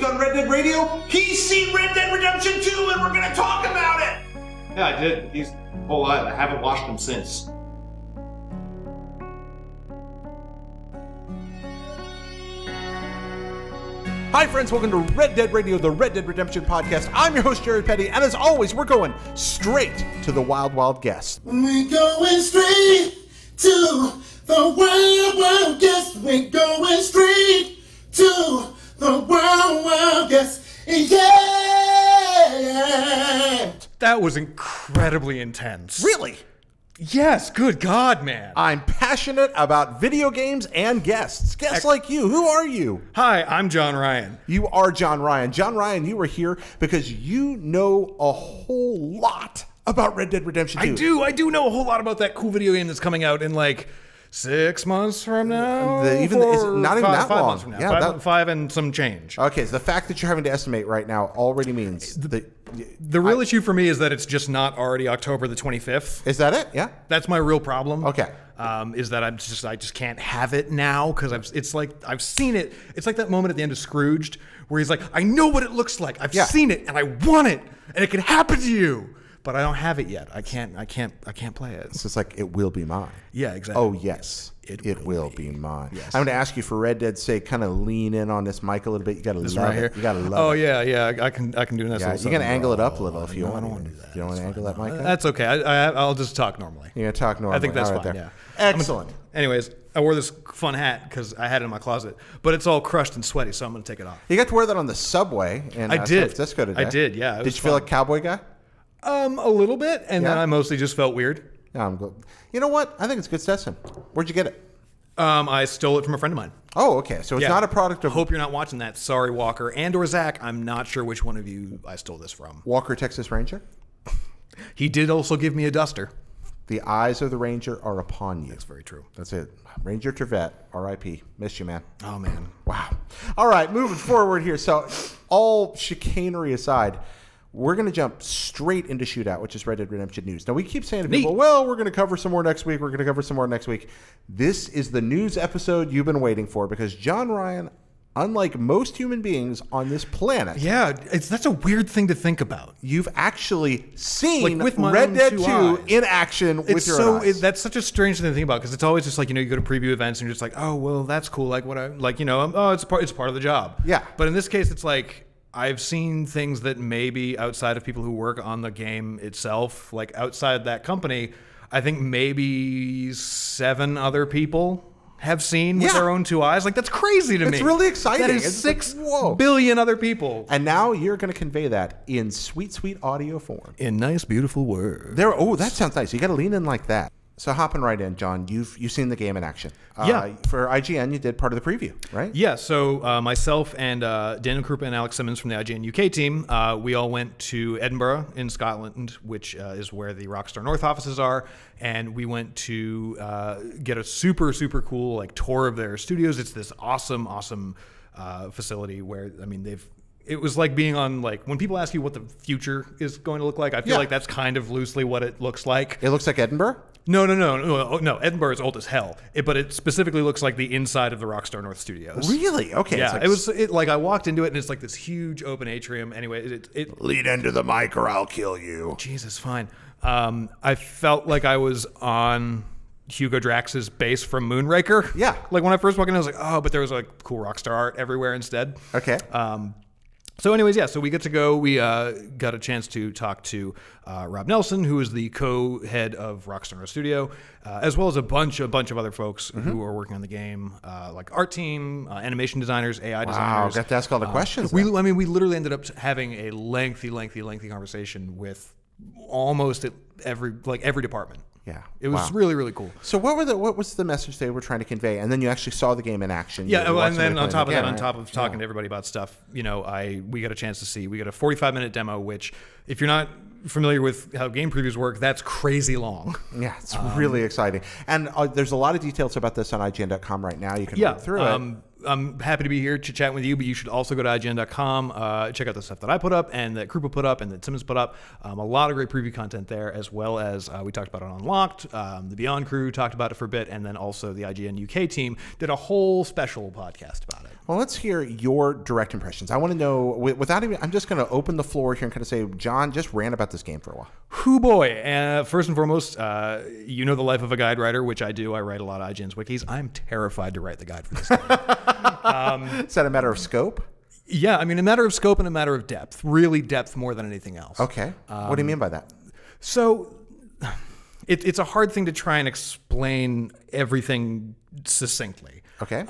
week on Red Dead Radio, he's seen Red Dead Redemption 2 and we're gonna talk about it! Yeah, I did. He's whole lot. I haven't watched him since. Hi friends, welcome to Red Dead Radio, the Red Dead Redemption podcast. I'm your host, Jared Petty, and as always, we're going straight to the Wild Wild Guest. We're going straight to the Wild Wild Guest. We're going straight to the Wild Wild Guest. Yeah! That was incredibly intense. Really? Yes, good God, man. I'm passionate about video games and guests. Guests like you. Who are you? Hi, I'm John Ryan. You are John Ryan. John Ryan, you are here because you know a whole lot about Red Dead Redemption 2. I do know a whole lot about that cool video game that's coming out in like 6 months from now. Not even that long. 5 months from now. Yeah, five and some change. Okay, so the fact that you're having to estimate right now already means the real issue for me is that it's just not already October the 25th. Is that it? Yeah. That's my real problem. Okay. Is that I just can't have it now because it's like I've seen it. It's like that moment at the end of Scrooged where he's like, I know what it looks like. I've seen it and I want it and it can happen to you. But I don't have it yet. I can't play it. It's just like, it will be mine. Yeah, exactly. Oh, yes. It will be mine. Yes. I'm going to ask you, for Red Dead's sake, kind of lean in on this mic a little bit. You got to love right it. here. You got to love it. Oh, yeah. I can do that. Yeah, you can angle it up a little if you want. I don't want to do that. You don't want to angle that mic up? That's okay. I'll just talk normally. You're going to talk normally. I think that's right fine, there. yeah. Excellent. Anyways, I wore this fun hat because I had it in my closet, but it's all crushed and sweaty, so I'm going to take it off. You got to wear that on the subway in San Francisco today. I did, yeah. Did you feel like a cowboy guy? A little bit, and then I mostly just felt weird. Yeah, I'm good. You know what? I think it's good Stetson. Where'd you get it? I stole it from a friend of mine. Oh, okay. So it's not a product of... Hope you're not watching that. Sorry, Walker. And or Zach, I'm not sure which one of you I stole this from. Walker, Texas Ranger? He did also give me a duster. The eyes of the Ranger are upon you. That's very true. That's it. Ranger Trevette, R.I.P. Missed you, man. Oh, man. Wow. All right, moving forward here. So all chicanery aside, we're going to jump straight into Shootout, which is Red Dead Redemption news. Now, we keep saying to people, well, we're going to cover some more next week. We're going to cover some more next week. This is the news episode you've been waiting for because John Ryan, unlike most human beings on this planet... Yeah, that's a weird thing to think about. You've actually seen with my Red Dead 2 eyes. In action with your own eyes. That's such a strange thing to think about because it's always just like, you go to preview events and you're just like, oh, well, that's cool. Like, it's part of the job. Yeah. But in this case, it's like... I've seen things that maybe outside of people who work on the game itself, like outside that company, I think maybe 7 other people have seen with their own 2 eyes. Like, that's crazy to me. It's really exciting. That is it's 6 like, billion other people. And now you're going to convey that in sweet, sweet audio form. In nice, beautiful words. That sounds nice. You got to lean in like that. So hopping right in, John, you've seen the game in action. For IGN, you did part of the preview, right? Yeah. So myself and Daniel Krupa and Alex Simmons from the IGN UK team, we all went to Edinburgh in Scotland, which is where the Rockstar North offices are, and we went to get a super, super cool tour of their studios. It's this awesome, awesome facility where it was like being on when people ask you what the future is going to look like. I feel like that's kind of loosely what it looks like. It looks like Edinburgh? No. Edinburgh is old as hell, but it specifically looks like the inside of the Rockstar North Studios. Really? Okay. Yeah, it was I walked into it and it's like this huge open atrium. Anyway, it lean into the mic or I'll kill you. Jesus, fine. I felt like I was on Hugo Drax's base from Moonraker. Yeah. Like when I first walked in, I was like, oh, but there was cool Rockstar art everywhere instead. Okay. So anyways, so we get to go. We got a chance to talk to Rob Nelson, who is the co-head of Rockstar North Studio, as well as a bunch of other folks who are working on the game, like art team, animation designers, AI designers. Wow, got to ask all the questions. We literally ended up having a lengthy conversation with almost every department. Yeah, it was really, really cool. So what was the message they were trying to convey? And then you actually saw the game in action. Yeah, and then on top of talking to everybody about stuff, we got a chance to see. We got a 45-minute demo, which if you're not familiar with how game previews work, that's crazy long. Yeah, it's really exciting. And there's a lot of details about this on IGN.com right now. You can read through it. I'm happy to be here chit-chatting with you, but you should also go to IGN.com, check out the stuff that I put up and that Krupa put up and that Simmons put up. A lot of great preview content there, as well as we talked about it on Unlocked. The Beyond crew talked about it for a bit, and then also the IGN UK team did a whole special podcast about it. Well, let's hear your direct impressions. I want to know, without even, I'm just going to open the floor here and kind of say, John just ran about this game for a while. Hoo boy. First and foremost, you know the life of a guide writer, which I do. I write a lot of IGN's wikis. I'm terrified to write the guide for this game. Is that a matter of scope? Yeah, I mean, a matter of scope and a matter of depth. Really depth more than anything else. Okay. What do you mean by that? So it's a hard thing to try and explain everything succinctly. Okay.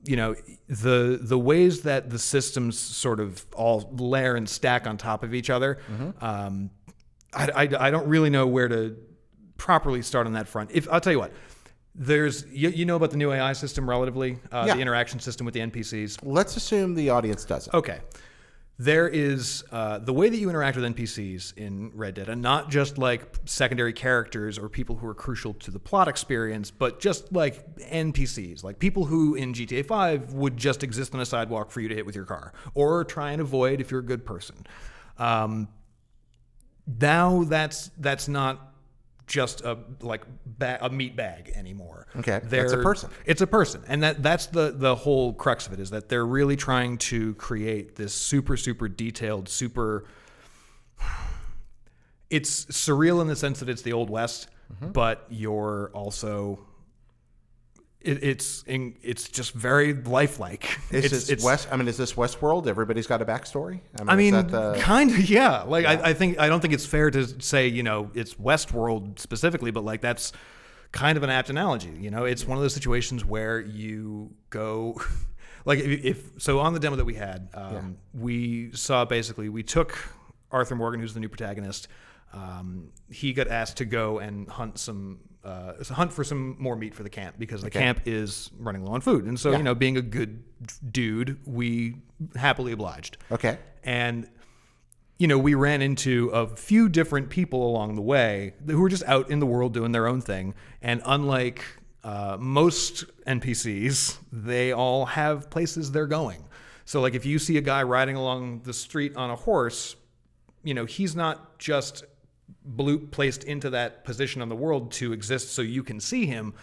You know, the ways that the systems sort of all layer and stack on top of each other, I don't really know where to properly start on that front. I'll tell you what, there's you know about the new AI system relatively, the interaction system with the NPCs. Let's assume the audience doesn't. Okay. There is the way that you interact with NPCs in Red Dead, and not just like secondary characters or people who are crucial to the plot experience, but just like NPCs, like people who in GTA 5 would just exist on a sidewalk for you to hit with your car or try and avoid if you're a good person. Now that's not just a meat bag anymore. Okay, that's a person. It's a person, and that's the whole crux of it, is that they're really trying to create this super detailed, it's surreal in the sense that it's the Old West, but you're also it's just very lifelike. Is this Westworld? Everybody's got a backstory. I mean, kind of, yeah. Like, yeah. I don't think it's fair to say, you know, it's Westworld specifically, but like that's kind of an apt analogy. You know, it's one of those situations where you go, like, so on the demo that we had, we saw basically we took Arthur Morgan, who's the new protagonist. He got asked to go and hunt for some more meat for the camp, because the camp is running low on food. And so, you know, being a good dude, we happily obliged. Okay. And, you know, we ran into a few different people along the way who were just out in the world doing their own thing. And unlike most NPCs, they all have places they're going. So, like, if you see a guy riding along the street on a horse, you know, he's not just placed into that position on the world to exist so you can see him.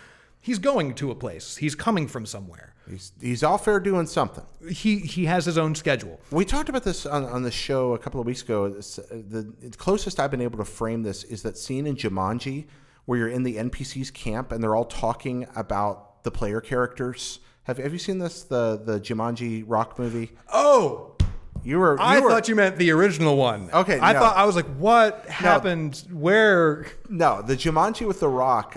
He's going to a place. He's coming from somewhere. He's off there doing something. He has his own schedule. We talked about this on the show a couple of weeks ago. The closest I've been able to frame this is that scene in Jumanji where you're in the NPC's camp and they're all talking about the player characters. Have you seen this? The Jumanji rock movie? Oh, I thought you meant the original one. Okay, I was like, what happened? Where? No, the Jumanji with the Rock.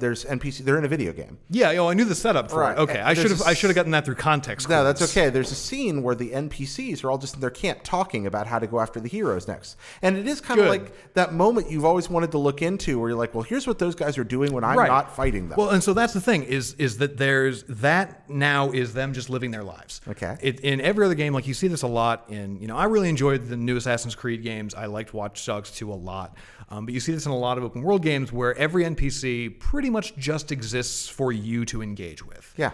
There's NPC. They're in a video game. Yeah, I knew the setup for it. Okay, I should have gotten that through context. No, that's okay. There's a scene where the NPCs are all just in their camp talking about how to go after the heroes next, and it is kind of like that moment you've always wanted to look into, where you're like, well, here's what those guys are doing when I'm not fighting them. Well, and so that's the thing is that there's that now is them just living their lives. Okay. In every other game, like you see this a lot. I really enjoyed the new Assassin's Creed games. I liked Watch Dogs 2 a lot. But you see this in a lot of open world games where every NPC pretty much just exists for you to engage with. Yeah.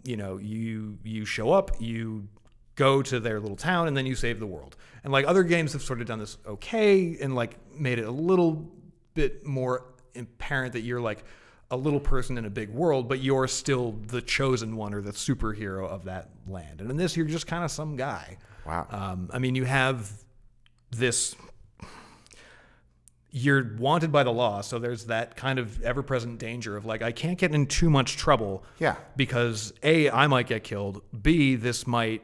You show up, you go to their little town, and then you save the world. And like other games have sort of done this okay and like made it a little bit more apparent that you're like a little person in a big world, but you're still the chosen one or the superhero of that land. And in this, you're just kind of some guy. Wow. You have this, you're wanted by the law, so there's that kind of ever-present danger of like, I can't get in too much trouble. Yeah. Because A, I might get killed. B, this might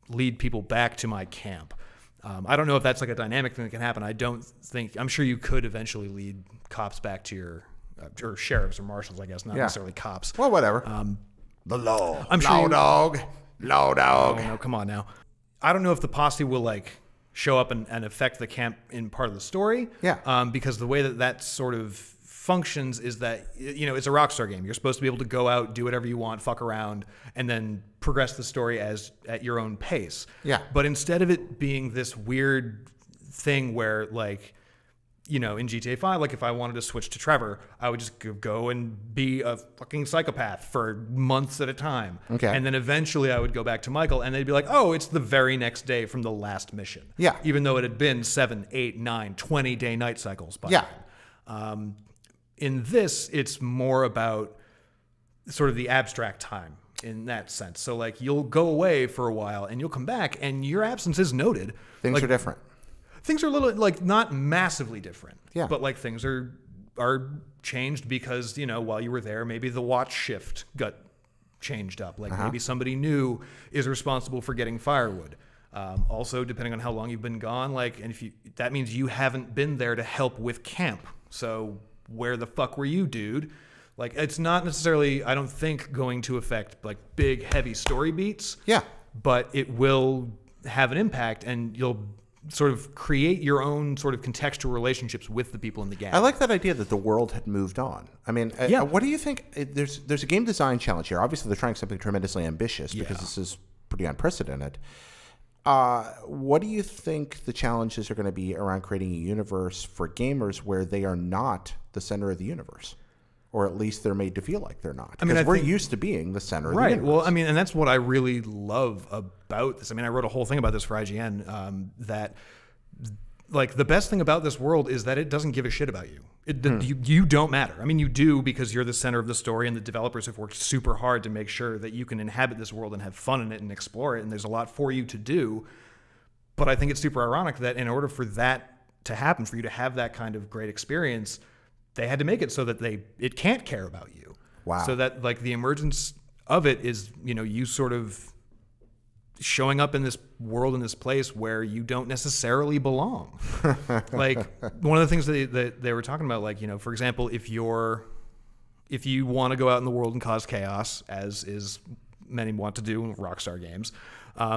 lead people back to my camp. I don't know if that's like a dynamic thing that can happen. I'm sure you could eventually lead cops back to your, or sheriffs or marshals, I guess, not necessarily cops. Well, whatever. The law. I'm sure dog. Law dog. Oh, no, come on now. I don't know if the posse will like show up and affect the camp in part of the story. Yeah. Because the way that sort of functions is that, it's a Rockstar game. You're supposed to be able to go out, do whatever you want, fuck around, and then progress the story at your own pace. Yeah. But instead of it being this weird thing where like in GTA 5, like if I wanted to switch to Trevor, I would just go and be a fucking psychopath for months at a time. Okay. And then eventually I would go back to Michael and they'd be like, oh, it's the very next day from the last mission. Yeah. Even though it had been 7, 8, 9, 20 day night cycles by Yeah. then. In this, it's more about sort of the abstract time in that sense. So like you'll go away for a while and you'll come back and your absence is noted. Things Like, are different. things are a little like not massively different. Yeah. But like things are changed because, while you were there, maybe the watch shift got changed up. Like maybe somebody new is responsible for getting firewood. Also, depending on how long you've been gone, and that means you haven't been there to help with camp. So where the fuck were you, dude? Like, it's not necessarily, I don't think, going to affect like big, heavy story beats. Yeah. But it will have an impact, and you'll sort of create your own sort of contextual relationships with the people in the game. I like that idea that the world had moved on. I mean, what do you think? There's a game design challenge here. Obviously, they're trying something tremendously ambitious because this is pretty unprecedented. What do you think the challenges are going to be around creating a universe for gamers where they are not the center of the universe? Or at least they're made to feel like they're not. Because we're used to being the center of the universe. Well, I mean, and that's what I really love about this. I mean, I wrote a whole thing about this for IGN, that like the best thing about this world is that it doesn't give a shit about you. You don't matter. I mean, you do because you're the center of the story, and the developers have worked super hard to make sure that you can inhabit this world and have fun in it and explore it, and there's a lot for you to do. But I think it's super ironic that in order for that to happen, for you to have that kind of great experience, they had to make it so that it can't care about you. Wow. So that like the emergence of it is, you sort of showing up in this world, in this place where you don't necessarily belong. Like one of the things that they were talking about, like, for example, if you want to go out in the world and cause chaos, as is many want to do in Rockstar games,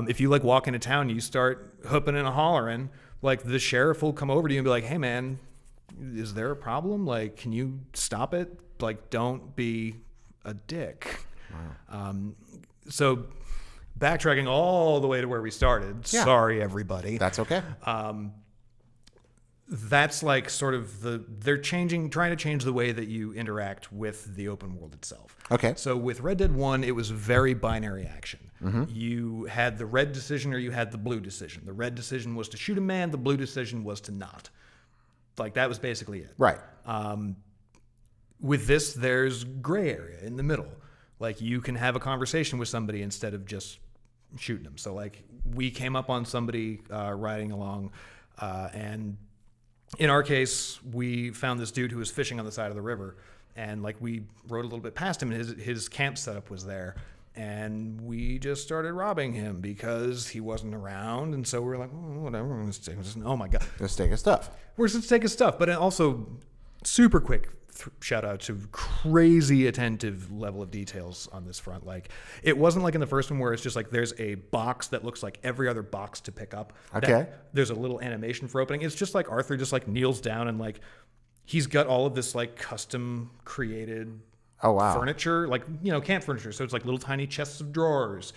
if you like walk into town and you start hooping and hollering, like the sheriff will come over to you and be like, hey man, is there a problem? Like, can you stop it? Like, don't be a dick. Wow. So backtracking all the way to where we started. Yeah. Sorry, everybody. That's okay. That's like sort of they're trying to change the way that you interact with the open world itself. Okay. So with Red Dead 1, it was very binary action. Mm-hmm. You had the red decision or you had the blue decision. The red decision was to shoot a man. The blue decision was to not. Like, that was basically it. Right. With this, there's gray area in the middle. Like, you can have a conversation with somebody instead of just shooting them. So, like, we came up on somebody riding along, and in our case, we found this dude who was fishing on the side of the river. And, like, we rode a little bit past him, and his camp setup was there. And we just started robbing him because he wasn't around. And so we were like, oh, whatever, we're going to take his, oh my God. Let's take his stuff. We're just take his stuff. But also, super quick shout out to crazy attentive level of details on this front. Like, it wasn't like in the first one where it's just like there's a box that looks like every other box to pick up. Okay. There's a little animation for opening. It's just like Arthur just like kneels down and like he's got all of this like custom created furniture, like, camp furniture. So it's like little tiny chests of drawers,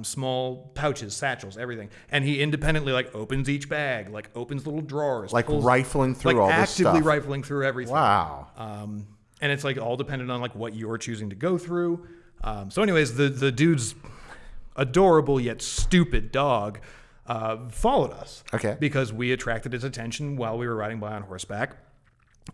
small pouches, satchels, everything. And he independently like opens each bag, like opens little drawers, like rifling through all this stuff, actively rifling through everything. Wow. And it's like all dependent on like what you're choosing to go through. So anyways, the dude's adorable yet stupid dog followed us. Okay. Because we attracted his attention while we were riding by on horseback.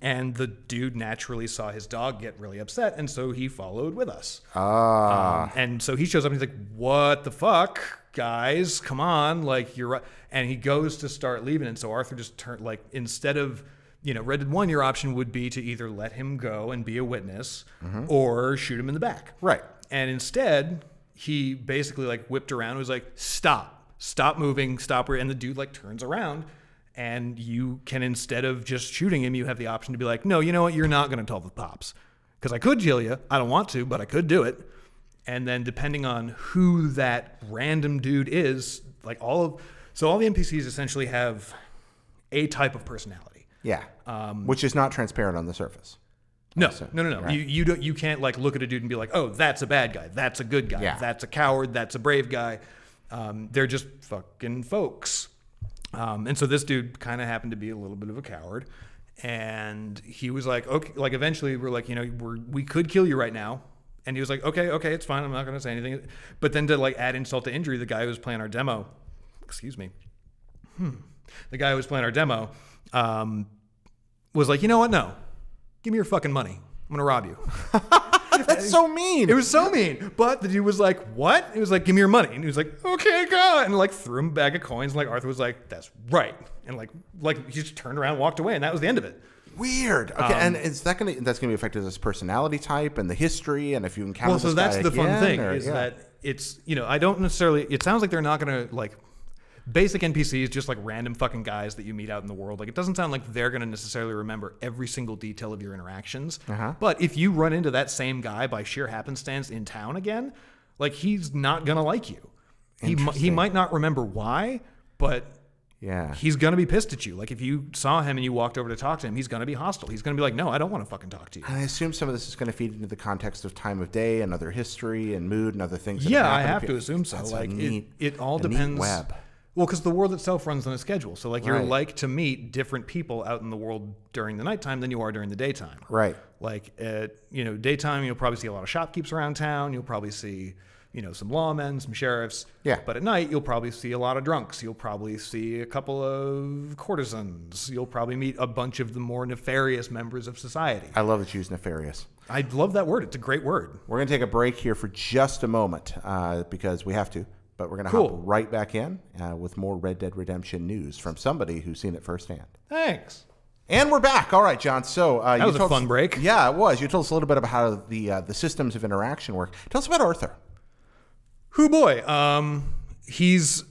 And the dude naturally saw his dog get really upset, and so he followed with us. And so he shows up, and he's like, what the fuck, guys? Come on, like, you're right. And he goes to start leaving, and so Arthur just turned, like, instead of, Red Dead 1, your option would be to either let him go and be a witness, or shoot him in the back. Right. And instead, he basically, like, whipped around and was like, stop moving, stop. And the dude, like, turns around. And you can, instead of just shooting him, you have the option to be like, no, you know what? You're not going to tell the cops. Because I could kill you. I don't want to, but I could do it. And then depending on who that random dude is, like all the NPCs essentially have a type of personality. Yeah. Which is not transparent on the surface. No. Right. You can't like look at a dude and be like, oh, that's a bad guy. That's a good guy. That's a coward. That's a brave guy. They're just fucking folks. And so this dude kind of happened to be a little bit of a coward. And he was like, okay, like eventually we're like, we could kill you right now. And he was like, okay, it's fine. I'm not going to say anything. But then to like add insult to injury, the guy who was playing our demo, the guy who was playing our demo was like, you know what? No, give me your fucking money. I'm going to rob you. That's so mean. It was so mean. But the dude was like, what? He was like, give me your money. And he was like, okay, God. And like threw him a bag of coins. And like Arthur was like, that's right. And like he just turned around and walked away. And that was the end of it. Weird. Okay, and is that's gonna be affected as personality type and the history, and if you encounter so that's the fun thing is yeah. that it's I don't necessarily. It sounds like they're not gonna like basic NPCs, just like random fucking guys that you meet out in the world. Like it doesn't sound like they're gonna necessarily remember every single detail of your interactions. But if you run into that same guy by sheer happenstance in town again, like he's not gonna like you. He might not remember why, but. Yeah, he's going to be pissed at you. Like, if you saw him and you walked over to talk to him, he's going to be hostile. He's going to be like, no, I don't want to fucking talk to you. And I assume some of this is going to feed into the context of time of day and other history and mood and other things. Yeah, I have to assume so. That's like, neat, it all depends. Web. Well, because the world itself runs on a schedule. So, like, you're like to meet different people out in the world during the nighttime than you are during the daytime. Right. Like, at, daytime, you'll probably see a lot of shopkeepers around town. You'll probably see... some lawmen, some sheriffs. Yeah. But at night, you'll probably see a lot of drunks. You'll probably see a couple of courtesans. You'll probably meet a bunch of the more nefarious members of society. I love that you use nefarious. I love that word. It's a great word. We're going to take a break here for just a moment because we have to. But we're going to hop right back in with more Red Dead Redemption news from somebody who's seen it firsthand. Thanks. And we're back. All right, John. So that was a fun break. Yeah, it was. You told us a little bit about how the systems of interaction work. Tell us about Arthur. Who boy, he's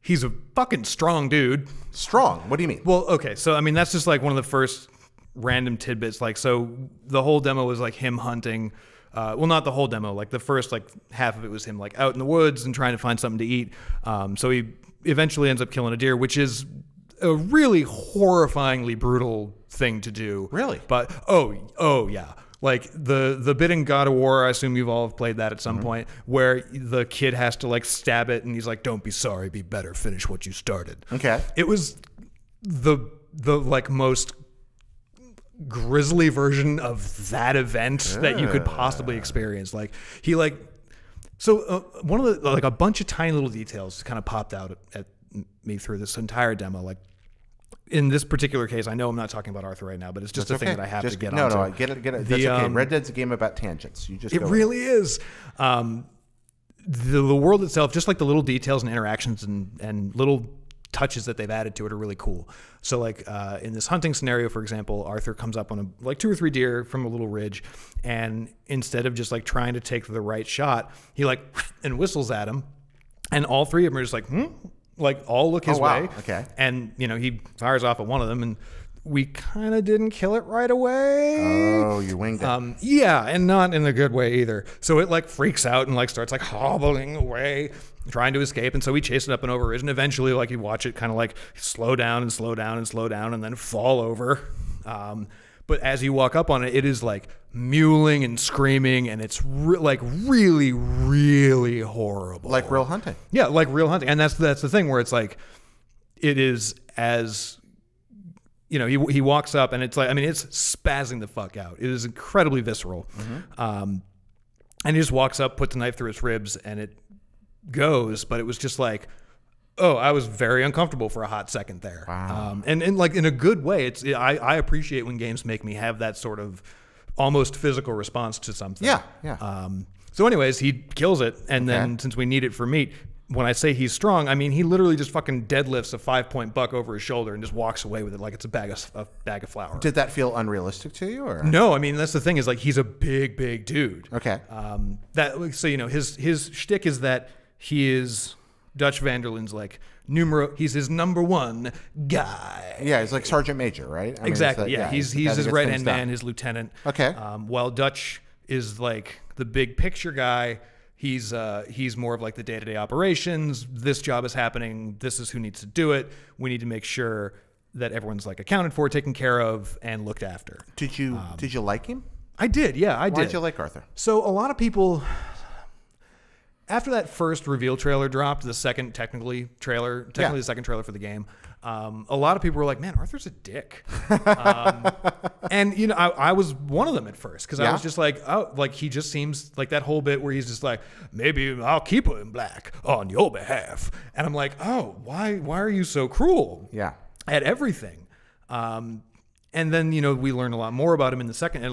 a fucking strong dude. Strong? What do you mean? Well, okay, so I mean that's just like one of the first random tidbits. Like, so the whole demo was like him hunting. Well, not the whole demo. Like the first like half of it was him like out in the woods and trying to find something to eat. So he eventually ends up killing a deer, which is a really horrifyingly brutal thing to do. Really? But oh yeah. Like the bit in God of War, I assume you've all played that at some point, where the kid has to like stab it and he's like, don't be sorry, be better, finish what you started. Okay. It was the like most grisly version of that event that you could possibly experience. Like he like, so one of the, like a bunch of tiny little details kind of popped out at me through this entire demo. Like, in this particular case, I know I'm not talking about Arthur right now, but it's just a thing that I have to get onto. No, get it. That's okay. Red Dead's a game about tangents. You just it really is. The world itself, just like the little details and interactions and little touches that they've added to it are really cool. So like in this hunting scenario, for example, Arthur comes up on like 2 or 3 deer from a little ridge, and instead of just like trying to take the right shot, he like and whistles at him, and all 3 of them are just like, like all look his way. Okay. And he fires off at one of them, and we kind of didn't kill it right away. Oh, you winged it. Yeah, and not in a good way either. So it like freaks out and like starts like hobbling away, trying to escape. And so we chase it up and over ridge, and eventually like you watch it kind of like slow down and slow down and slow down and then fall over. But as you walk up on it, it is like mewling and screaming, and it's like really, really horrible. Like real hunting. Yeah, like real hunting. And that's the thing where it's like, it is as, he walks up and it's like, I mean, it's spazzing the fuck out. It is incredibly visceral. And he just walks up, puts a knife through his ribs, and it goes. But it was just like, oh, I was very uncomfortable for a hot second there. Wow. And like in a good way. I appreciate when games make me have that sort of almost physical response to something. Yeah, yeah. So anyways, he kills it, and then since we need it for meat, when I say he's strong, I mean he literally just fucking deadlifts a 5-point buck over his shoulder and just walks away with it like it's a bag of flour. Did that feel unrealistic to you, or no? I mean that's the thing is like he's a big dude. Okay. His shtick is that he is Dutch Vanderland's like he's his #1 guy. Yeah, he's like Sergeant Major, right? I mean, exactly. He's his right hand man, his lieutenant. Okay. While Dutch is like the big picture guy. He's more of like the day-to-day operations. This job is happening. This is who needs to do it. We need to make sure that everyone's like accounted for, taken care of, and looked after. Did you like him? I did. Yeah, I did. Why did you like Arthur? So a lot of people, after that first reveal trailer dropped, the second the second trailer for the game, a lot of people were like, man, Arthur's a dick. And, you know, I was one of them at first because I was just like, oh, like he just seems like that whole bit where he's just like, maybe I'll keep her in black on your behalf. And I'm like, oh, why are you so cruel at everything? And then, you know, we learn a lot more about him in the second,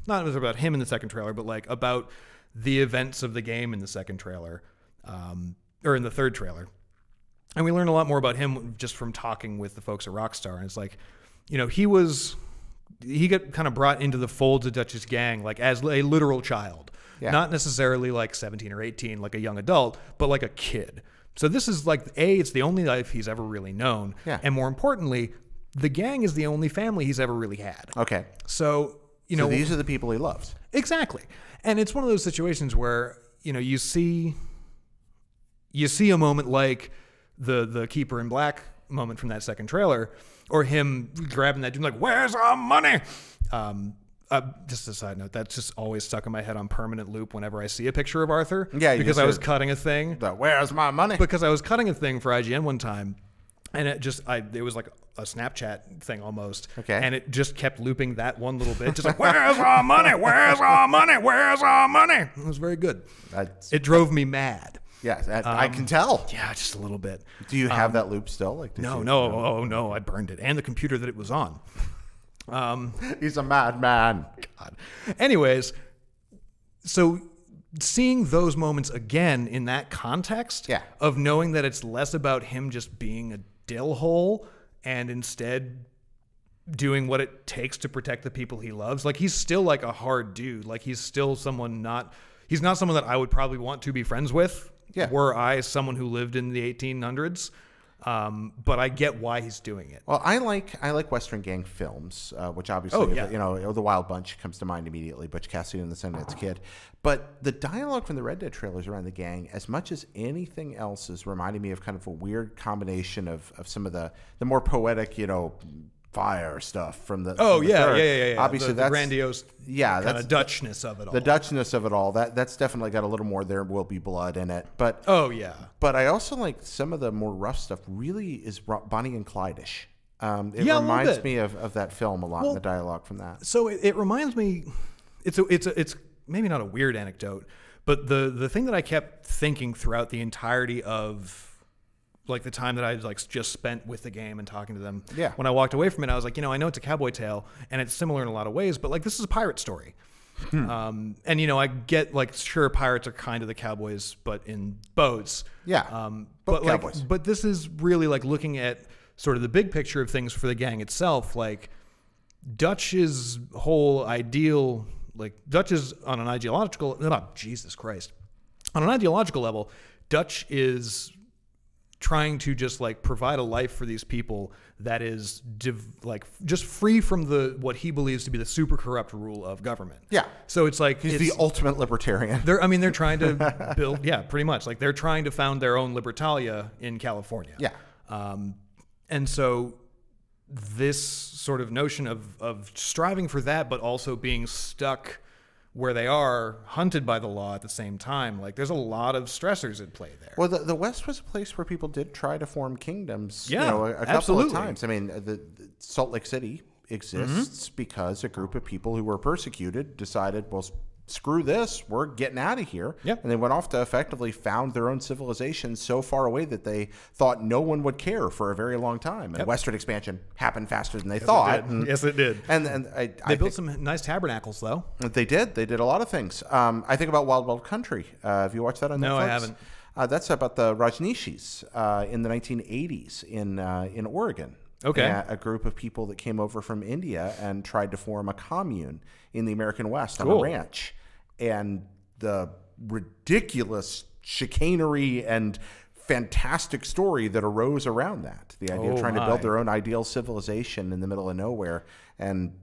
not about him in the second trailer, but like about the events of the game in the second trailer, or in the third trailer. And we learn a lot more about him just from talking with the folks at Rockstar. And it's like, you know, he got kind of brought into the folds of Dutch's gang, like as a literal child, not necessarily like 17 or 18, like a young adult, but like a kid. So this is like, it's the only life he's ever really known. And more importantly, the gang is the only family he's ever really had. Okay. So, you know, these are the people he loves. Exactly. And it's one of those situations where, you know, you see a moment like the Keeper in Black moment from that second trailer, or him grabbing that dude like, where's our money? Just a side note, that's just always stuck in my head on permanent loop whenever I see a picture of Arthur. Yeah, because I was cutting a thing. Where's my money? Because I was cutting a thing for IGN one time, and it was like a Snapchat thing almost. Okay. And it just kept looping that one little bit, just like, where's our money? Where's our money? Where's our money? It was very good. It drove me mad. Yeah, I can tell. Yeah, just a little bit. Do you have that loop still? Like, no, I burned it, and the computer that it was on. He's a madman. God. Anyways, so seeing those moments again in that context of knowing that it's less about him just being a dill hole and instead doing what it takes to protect the people he loves. Like, he's still like a hard dude. Like, he's still he's not someone that I would probably want to be friends with. Were I someone who lived in the 1800s. But I get why he's doing it. Well, I like Western gang films, which obviously, you know, The Wild Bunch comes to mind immediately, Butch Cassidy and the Sundance Kid. But the dialogue from the Red Dead trailers around the gang, as much as anything else, is reminding me of kind of a weird combination of some of the more poetic, you know, fire stuff from the yeah. Obviously, the that's grandiose, kind of Dutchness of it all. The Dutchness of it all. That's definitely got a little more There Will Be Blood in it. But but I also like some of the more rough stuff. Really is Bonnie and Clyde-ish. It reminds me of that film a lot. In the dialogue from that. So it reminds me. It's maybe not a weird anecdote, but the thing that I kept thinking throughout the entirety of, like, the time that I like just spent with the game and talking to them. Yeah. When I walked away from it, I was like, you know, I know it's a cowboy tale and it's similar in a lot of ways, but like, this is a pirate story. And, you know, I get, like, sure, pirates are kind of the cowboys, but in boats. Yeah. But this is really like looking at sort of the big picture of things for the gang itself. Like, Dutch's whole ideal, like, Dutch is on an ideological, Jesus Christ. On an ideological level, Dutch is trying to just like provide a life for these people that is like just free from what he believes to be the super corrupt rule of government. Yeah. So it's like he's the ultimate libertarian. They're trying to build, pretty much, like they're trying to found their own Libertalia in California. Yeah. And so this sort of notion of striving for that, but also being stuck where they are, hunted by the law at the same time. Like, there's a lot of stressors at play there. Well, the West was a place where people did try to form kingdoms, you know, a couple of times. I mean, the Salt Lake City exists because a group of people who were persecuted decided, well, screw this, we're getting out of here. Yep. And they went off to effectively found their own civilization so far away that they thought no one would care for a very long time. And Western expansion happened faster than they thought. Yes, it did. And they built some nice tabernacles, though. They did. They did a lot of things. I think about Wild Wild Country. Have you watched that on Netflix? No, I haven't. That's about the Rajneeshis in the 1980s in Oregon. Okay. A group of people that came over from India and tried to form a commune in the American West on a ranch. And the ridiculous chicanery and fantastic story that arose around that. The idea of trying to build their own ideal civilization in the middle of nowhere. And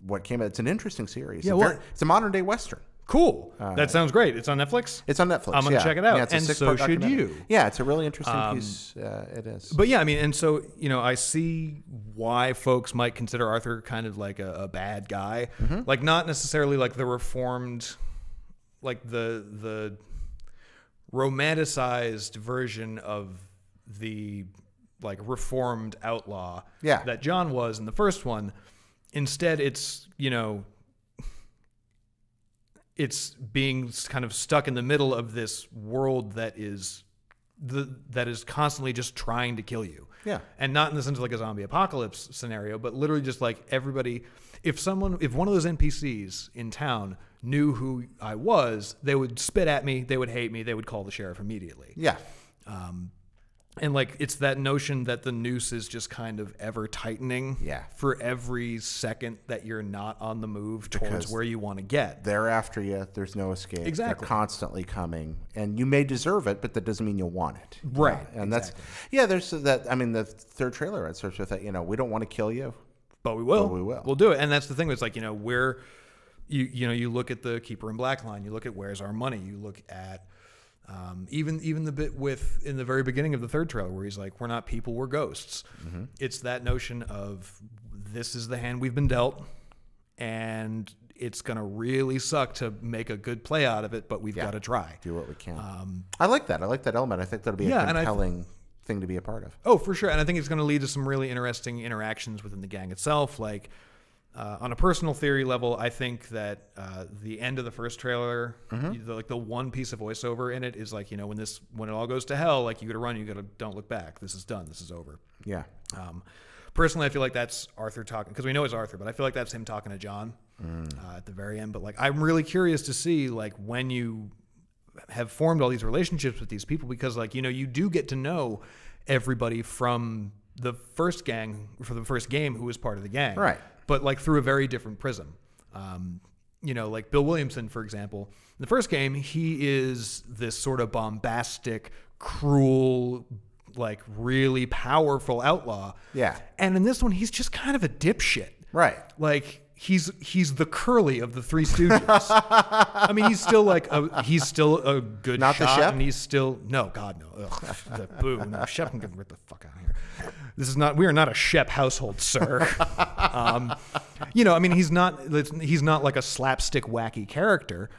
what came out, it's an interesting series. Yeah, it's a modern day Western. Cool. That sounds great. It's on Netflix? It's on Netflix. I'm going to check it out. Yeah, and so should you. Yeah, it's a really interesting piece. It is. But yeah, I mean, and so, you know, I see why folks might consider Arthur kind of like a bad guy. Like, not necessarily like the reformed, like the romanticized version of the like reformed outlaw that John was in the first one. Instead, it's, you know, it's being kind of stuck in the middle of this world that is constantly just trying to kill you. Yeah. And not in the sense of like a zombie apocalypse scenario, but literally just like everybody, if one of those NPCs in town knew who I was, they would spit at me, they would hate me, they would call the sheriff immediately. Yeah. And like it's that notion that the noose is just kind of ever tightening for every second that you're not on the move towards where you want to get. They're after you. There's no escape. Exactly. They're constantly coming. And you may deserve it, but that doesn't mean you'll want it. Right. And that's, there's that. I mean, the third trailer, it starts with that, you know, we don't want to kill you. But we will. But we will. We'll do it. And that's the thing. It's like, you know, you look at the Keeper in Black line, you look at Where's Our Money, you look at even the bit in the very beginning of the third trailer where he's like, we're not people, we're ghosts. Mm-hmm. It's that notion of this is the hand we've been dealt, and it's going to really suck to make a good play out of it, but we've got to try. Do what we can. I like that. I like that element. I think that'll be a compelling thing to be a part of. Oh, for sure. And I think it's going to lead to some really interesting interactions within the gang itself. Like, on a personal theory level, I think that the end of the first trailer, the one piece of voiceover in it is like, you know, when it all goes to hell, like you got to run, you got to don't look back. This is done. This is over. Yeah. Personally, I feel like that's Arthur talking, because we know it's Arthur, but I feel like that's him talking to John at the very end. But like, I'm really curious to see like when you have formed all these relationships with these people, because like, you know, you do get to know everybody from the first gang, for the first game, who was part of the gang. Right. But like through a very different prism. You know, like Bill Williamson, for example, in the first game, he is this sort of bombastic, cruel, like really powerful outlaw. Yeah. And in this one, he's just kind of a dipshit. Right. Like he's the Curly of the Three Stooges. I mean, he's still a good Not shot, the Shep? And he's still God no. Ugh, boo. No, Shep can get the fuck out of here. We are not a Shep household, sir. You know, I mean, he's not like a slapstick wacky character,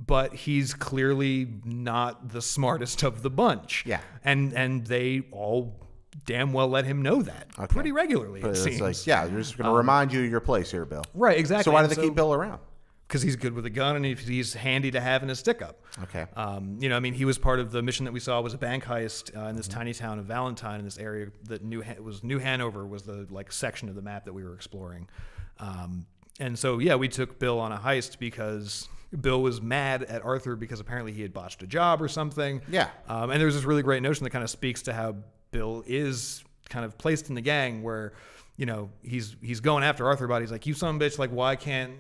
but he's clearly not the smartest of the bunch. Yeah. And they all damn well let him know that pretty regularly, it seems. Like, you're just going to remind you of your place here, Bill. Right, exactly. So why do they keep Bill around? Because he's good with a gun and he's handy to have in a stick-up. Okay. You know, I mean, he was part of the mission that we saw was a bank heist in this tiny town of Valentine, in this area that New Hanover was the like section of the map that we were exploring. And so, we took Bill on a heist because Bill was mad at Arthur because apparently he had botched a job or something. Yeah. And there's this really great notion that kind of speaks to how Bill is kind of placed in the gang where, you know, he's going after Arthur, but he's like, you son of a bitch, like, why can't...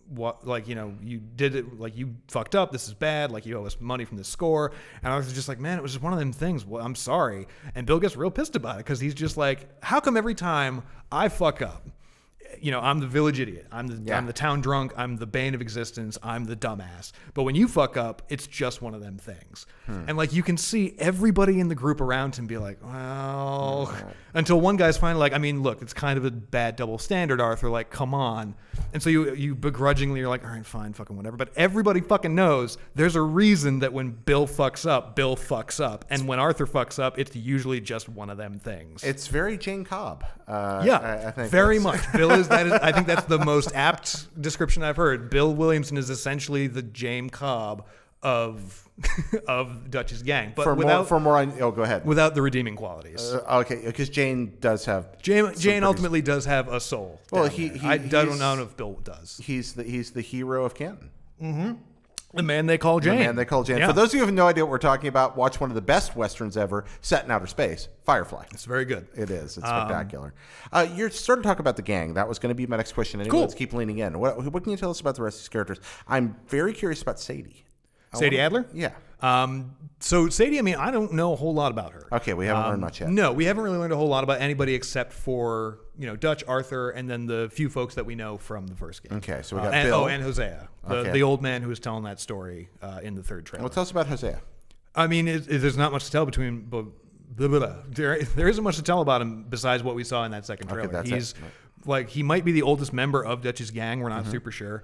What, like, you know, you did it, like, you fucked up, this is bad, like, you owe us money from this score. And Arthur's just like, man, it was just one of them things, well, I'm sorry. And Bill gets real pissed about it because he's just like, how come every time I fuck up, you know, I'm the village idiot, I'm the town drunk, I'm the bane of existence, I'm the dumbass, but when you fuck up, it's just one of them things. And like, you can see everybody in the group around him be like, well, until one guy's finally like, I mean, look, it's kind of a bad double standard, Arthur, like, come on. And so you begrudgingly are like, all right, fine, fucking whatever. But everybody fucking knows there's a reason that when Bill fucks up. And when Arthur fucks up, it's usually just one of them things. It's very Jane Cobb. I think very much. Bill is that. I think that's the most apt description I've heard. Bill Williamson is essentially the Jane Cobb of Dutch's gang, but go ahead. Without the redeeming qualities. Okay, because Jane does have Jane ultimately does have a soul. Well, I don't know if Bill does. He's the hero of Canton. Mm-hmm. The man they call Jane. Yeah. For those of you who have no idea what we're talking about, watch one of the best westerns ever, set in outer space, Firefly. It's very good. It is. It's spectacular. You're starting to talk about the gang. That was going to be my next question. Anyway, Let's keep leaning in. What can you tell us about the rest of these characters? I'm very curious about Sadie. Sadie Adler? Yeah. So Sadie, I mean, I don't know a whole lot about her. Okay, we haven't learned much yet. No, we haven't really learned a whole lot about anybody except for, you know, Dutch, Arthur, and then the few folks that we know from the first game. Okay, so we got Bill. Oh, and Hosea, the old man who was telling that story in the third trailer. Well, tell us about Hosea. I mean, there's not much to tell between... There isn't much to tell about him besides what we saw in that second trailer. He's like he might be the oldest member of Dutch's gang. We're not super sure,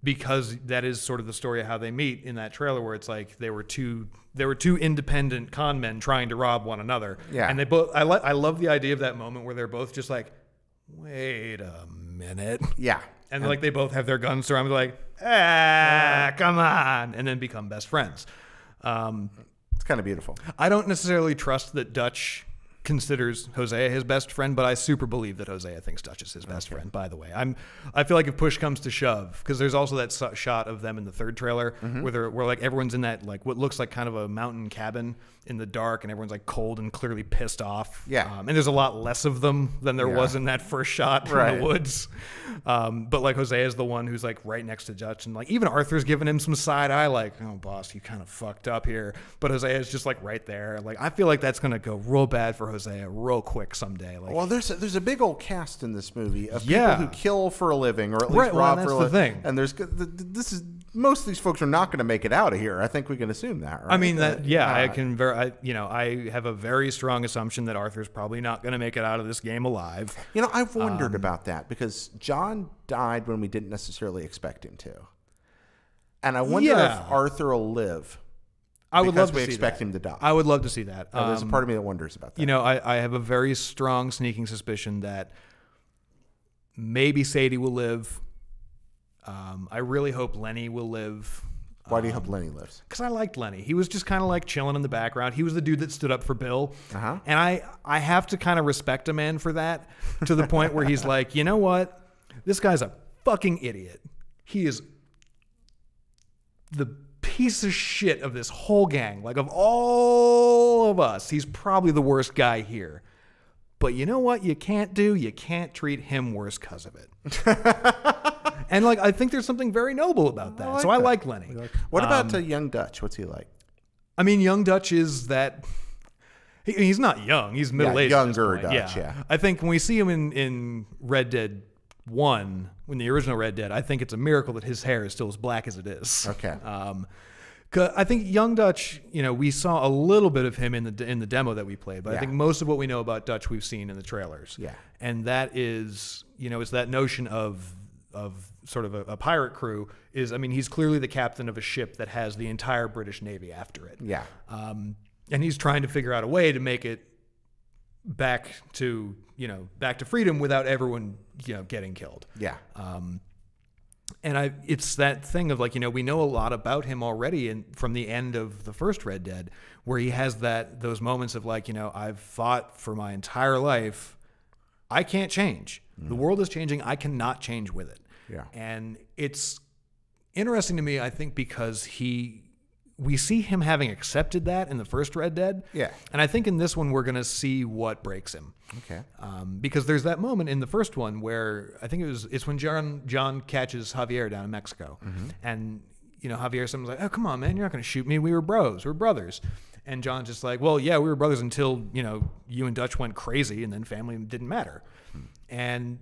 because that is sort of the story of how they meet in that trailer, where it's like they were two independent con men trying to rob one another. Yeah, and they both. I love the idea of that moment where they're both just like, wait a minute. Yeah, and like they both have their guns surrounded, like, come on, and then become best friends. It's kind of beautiful. I don't necessarily trust that Dutch considers Hosea his best friend, but I super believe that Hosea thinks Dutch is his best friend. By the way, I feel like if push comes to shove, because there's also that shot of them in the third trailer where like everyone's in that like what looks like kind of a mountain cabin in the dark, and everyone's like cold and clearly pissed off. Yeah, and there's a lot less of them than there was in that first shot in the woods. But like Hosea is the one who's like right next to Dutch, and like even Arthur's giving him some side eye, like, oh boss, you kind of fucked up here. But Hosea is just like right there. Like I feel like that's gonna go real bad for Hosea real quick someday. Like, well, there's a big old cast in this movie of people who kill for a living, or at least rob for a living. Thing. And this is most of these folks are not going to make it out of here. I think we can assume that, right? I mean I have a very strong assumption that Arthur's probably not going to make it out of this game alive. You know, I've wondered about that, because John died when we didn't necessarily expect him to, and I wonder if Arthur will live. I would love to we see expect that. him to die. I would love to see that. There's a part of me that wonders about that. You know, I have a very strong sneaking suspicion that maybe Sadie will live. I really hope Lenny will live. Why do you hope Lenny lives? Because I liked Lenny. He was just kind of like chilling in the background. He was the dude that stood up for Bill. And I have to kind of respect a man for that, to the point where he's like, you know what? This guy's a fucking idiot. He is the piece of shit of this whole gang. Like, of all of us, he's probably the worst guy here. But you know what you can't do? You can't treat him worse because of it. And like, I think there's something very noble about that. I like Lenny. What about young Dutch? What's he like? I mean, young Dutch is that... He's not young. He's middle-aged. Younger Dutch, yeah. I think when we see him in Red Dead 1, when the original Red Dead, I think it's a miracle that his hair is still as black as it is. Okay. I think young Dutch, you know, we saw a little bit of him in the demo that we played, but I think most of what we know about Dutch we've seen in the trailers. Yeah. And that is, you know, it's that notion of sort of a pirate crew is, I mean, he's clearly the captain of a ship that has the entire British Navy after it. Yeah. And he's trying to figure out a way to make it back to freedom without everyone, you know, getting killed. Yeah. And it's that thing of like, you know, we know a lot about him already from the end of the first Red Dead, where he has those moments of like, you know, I've fought for my entire life. I can't change. The world is changing. I cannot change with it. Yeah. And it's interesting to me, I think, because we see him having accepted that in the first Red Dead. Yeah. And I think in this one, we're going to see what breaks him. Okay. Because there's that moment in the first one where I think it's when John catches Javier down in Mexico. And, you know, someone's like, oh, come on, man, you're not going to shoot me. We were bros. We're brothers. And John's just like, well, yeah, we were brothers until, you know, you and Dutch went crazy, and then family didn't matter. And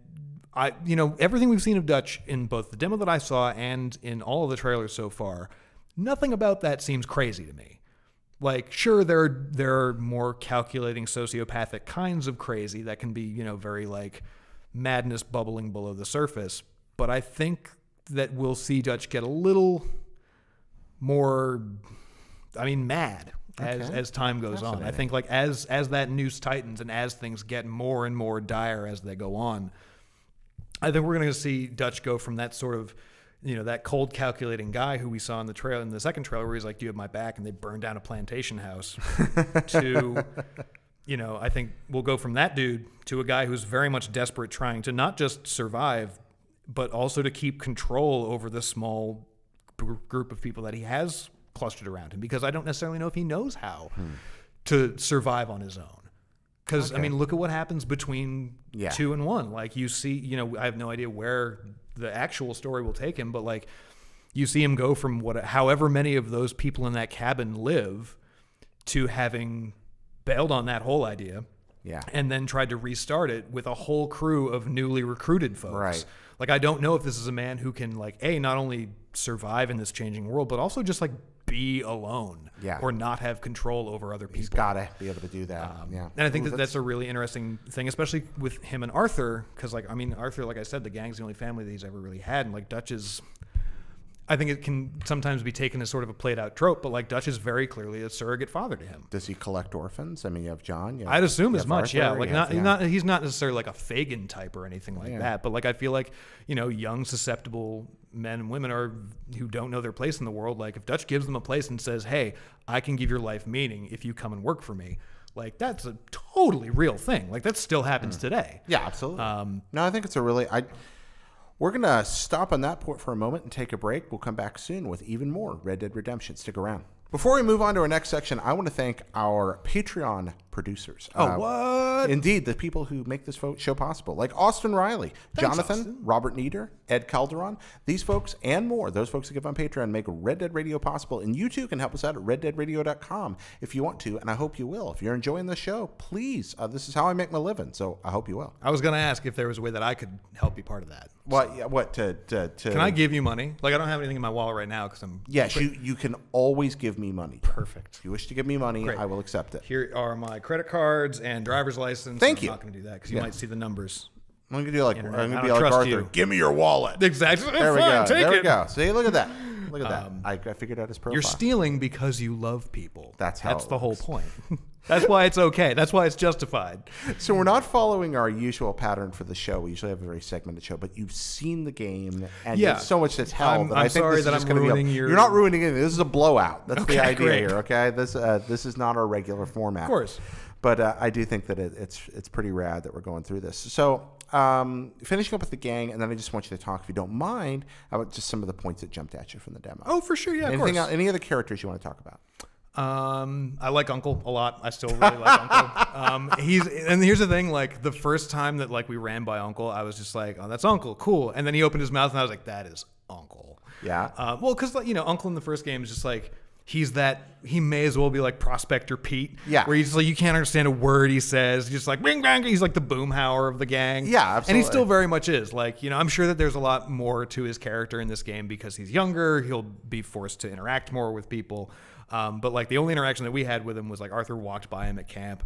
everything we've seen of Dutch in both the demo that I saw and in all of the trailers so far, nothing about that seems crazy to me. Like, sure, there are more calculating sociopathic kinds of crazy that can be, you know, very like madness bubbling below the surface. But I think that we'll see Dutch get a little more, mad as time goes on. I think like as that noose tightens and as things get more and more dire as they go on, I think we're going to see Dutch go from that sort of, you know, that cold calculating guy who we saw in the second trailer where he's like, do you have my back? And they burned down a plantation house to, you know, I think we'll go from that dude to a guy who's very much desperate, trying to not just survive, but also to keep control over the small group of people that he has clustered around him, because I don't necessarily know if he knows how to survive on his own. Because, I mean, look at what happens between 2 and 1. Like, you see, you know, I have no idea where the actual story will take him, but like, you see him go from however many of those people in that cabin live to having bailed on that whole idea. Yeah. And then tried to restart it with a whole crew of newly recruited folks. Right. Like, I don't know if this is a man who can, like, not only survive in this changing world, but also just, like, be alone or not have control over other people. He's got to be able to do that. Yeah. And I think that's a really interesting thing, especially with him and Arthur, because Arthur, like I said, the gang's the only family that he's ever really had, and like Dutch is. I think it can sometimes be taken as sort of a played out trope, but like Dutch is very clearly a surrogate father to him. Does he collect orphans? I mean, you have John. I'd assume as much. Arthur, he's not necessarily like a Fagin type or anything like that, but like I feel like, young, susceptible men and women who don't know their place in the world. Like if Dutch gives them a place and says, "Hey, I can give your life meaning if you come and work for me." Like that's a totally real thing. Like that still happens today. Yeah, absolutely. No, I think it's a really. We're going to stop on that point for a moment and take a break. We'll come back soon with even more Red Dead Redemption. Stick around. Before we move on to our next section, I want to thank our Patreon producers. What? Indeed, the people who make this show possible, like Austin Riley, Jonathan, Austin. Robert Nieder, Ed Calderon. These folks and more, those folks who give on Patreon, make Red Dead Radio possible. And you too can help us out at reddeadradio.com if you want to, and I hope you will. If you're enjoying the show, please. This is how I make my living, so I hope you will. I was going to ask if there was a way that I could help be part of that. Can I give you money? Like I don't have anything in my wallet right now because I'm. Yes, you can always give me money. Perfect. If you wish to give me money, Great. I will accept it. Here are my credit cards and driver's license. Thank you. I'm not going to do that because you might see the numbers. I'm going to do like trust Arthur. you. Give me your wallet. Exactly. There we go. Take there it. we go. See, look at that. Look at that. I figured out his profile. You're stealing because you love people. That's the whole point. That's why it's okay. That's why it's justified. So we're not following our usual pattern for the show. We usually have a very segmented show, but you've seen the game, and there's so much to tell. I'm sorry that I'm ruining your... You're not ruining anything. This is a blowout. That's the idea great. here, okay? This is not our regular format. Of course. But I do think that it's pretty rad that we're going through this. So finishing up with the gang, and then I just want you to talk, if you don't mind, about just some of the points that jumped at you from the demo. Oh, for sure. Yeah, of course. Any other characters you want to talk about? I like Uncle a lot. I still really like Uncle. And here's the thing, like the first time that like we ran by Uncle, I was just like, oh, that's Uncle, cool. And then he opened his mouth and I was like, that is Uncle. Yeah. Well, because Uncle in the first game is just like, he may as well be like Prospector Pete. Yeah. Where he's like, you can't understand a word he says. He's just like, bing, bang. He's like the boomhauer of the gang. Yeah, absolutely. And he still very much is. Like, I'm sure that there's a lot more to his character in this game because he's younger. He'll be forced to interact more with people. But like the only interaction that we had with him was like Arthur walked by him at camp,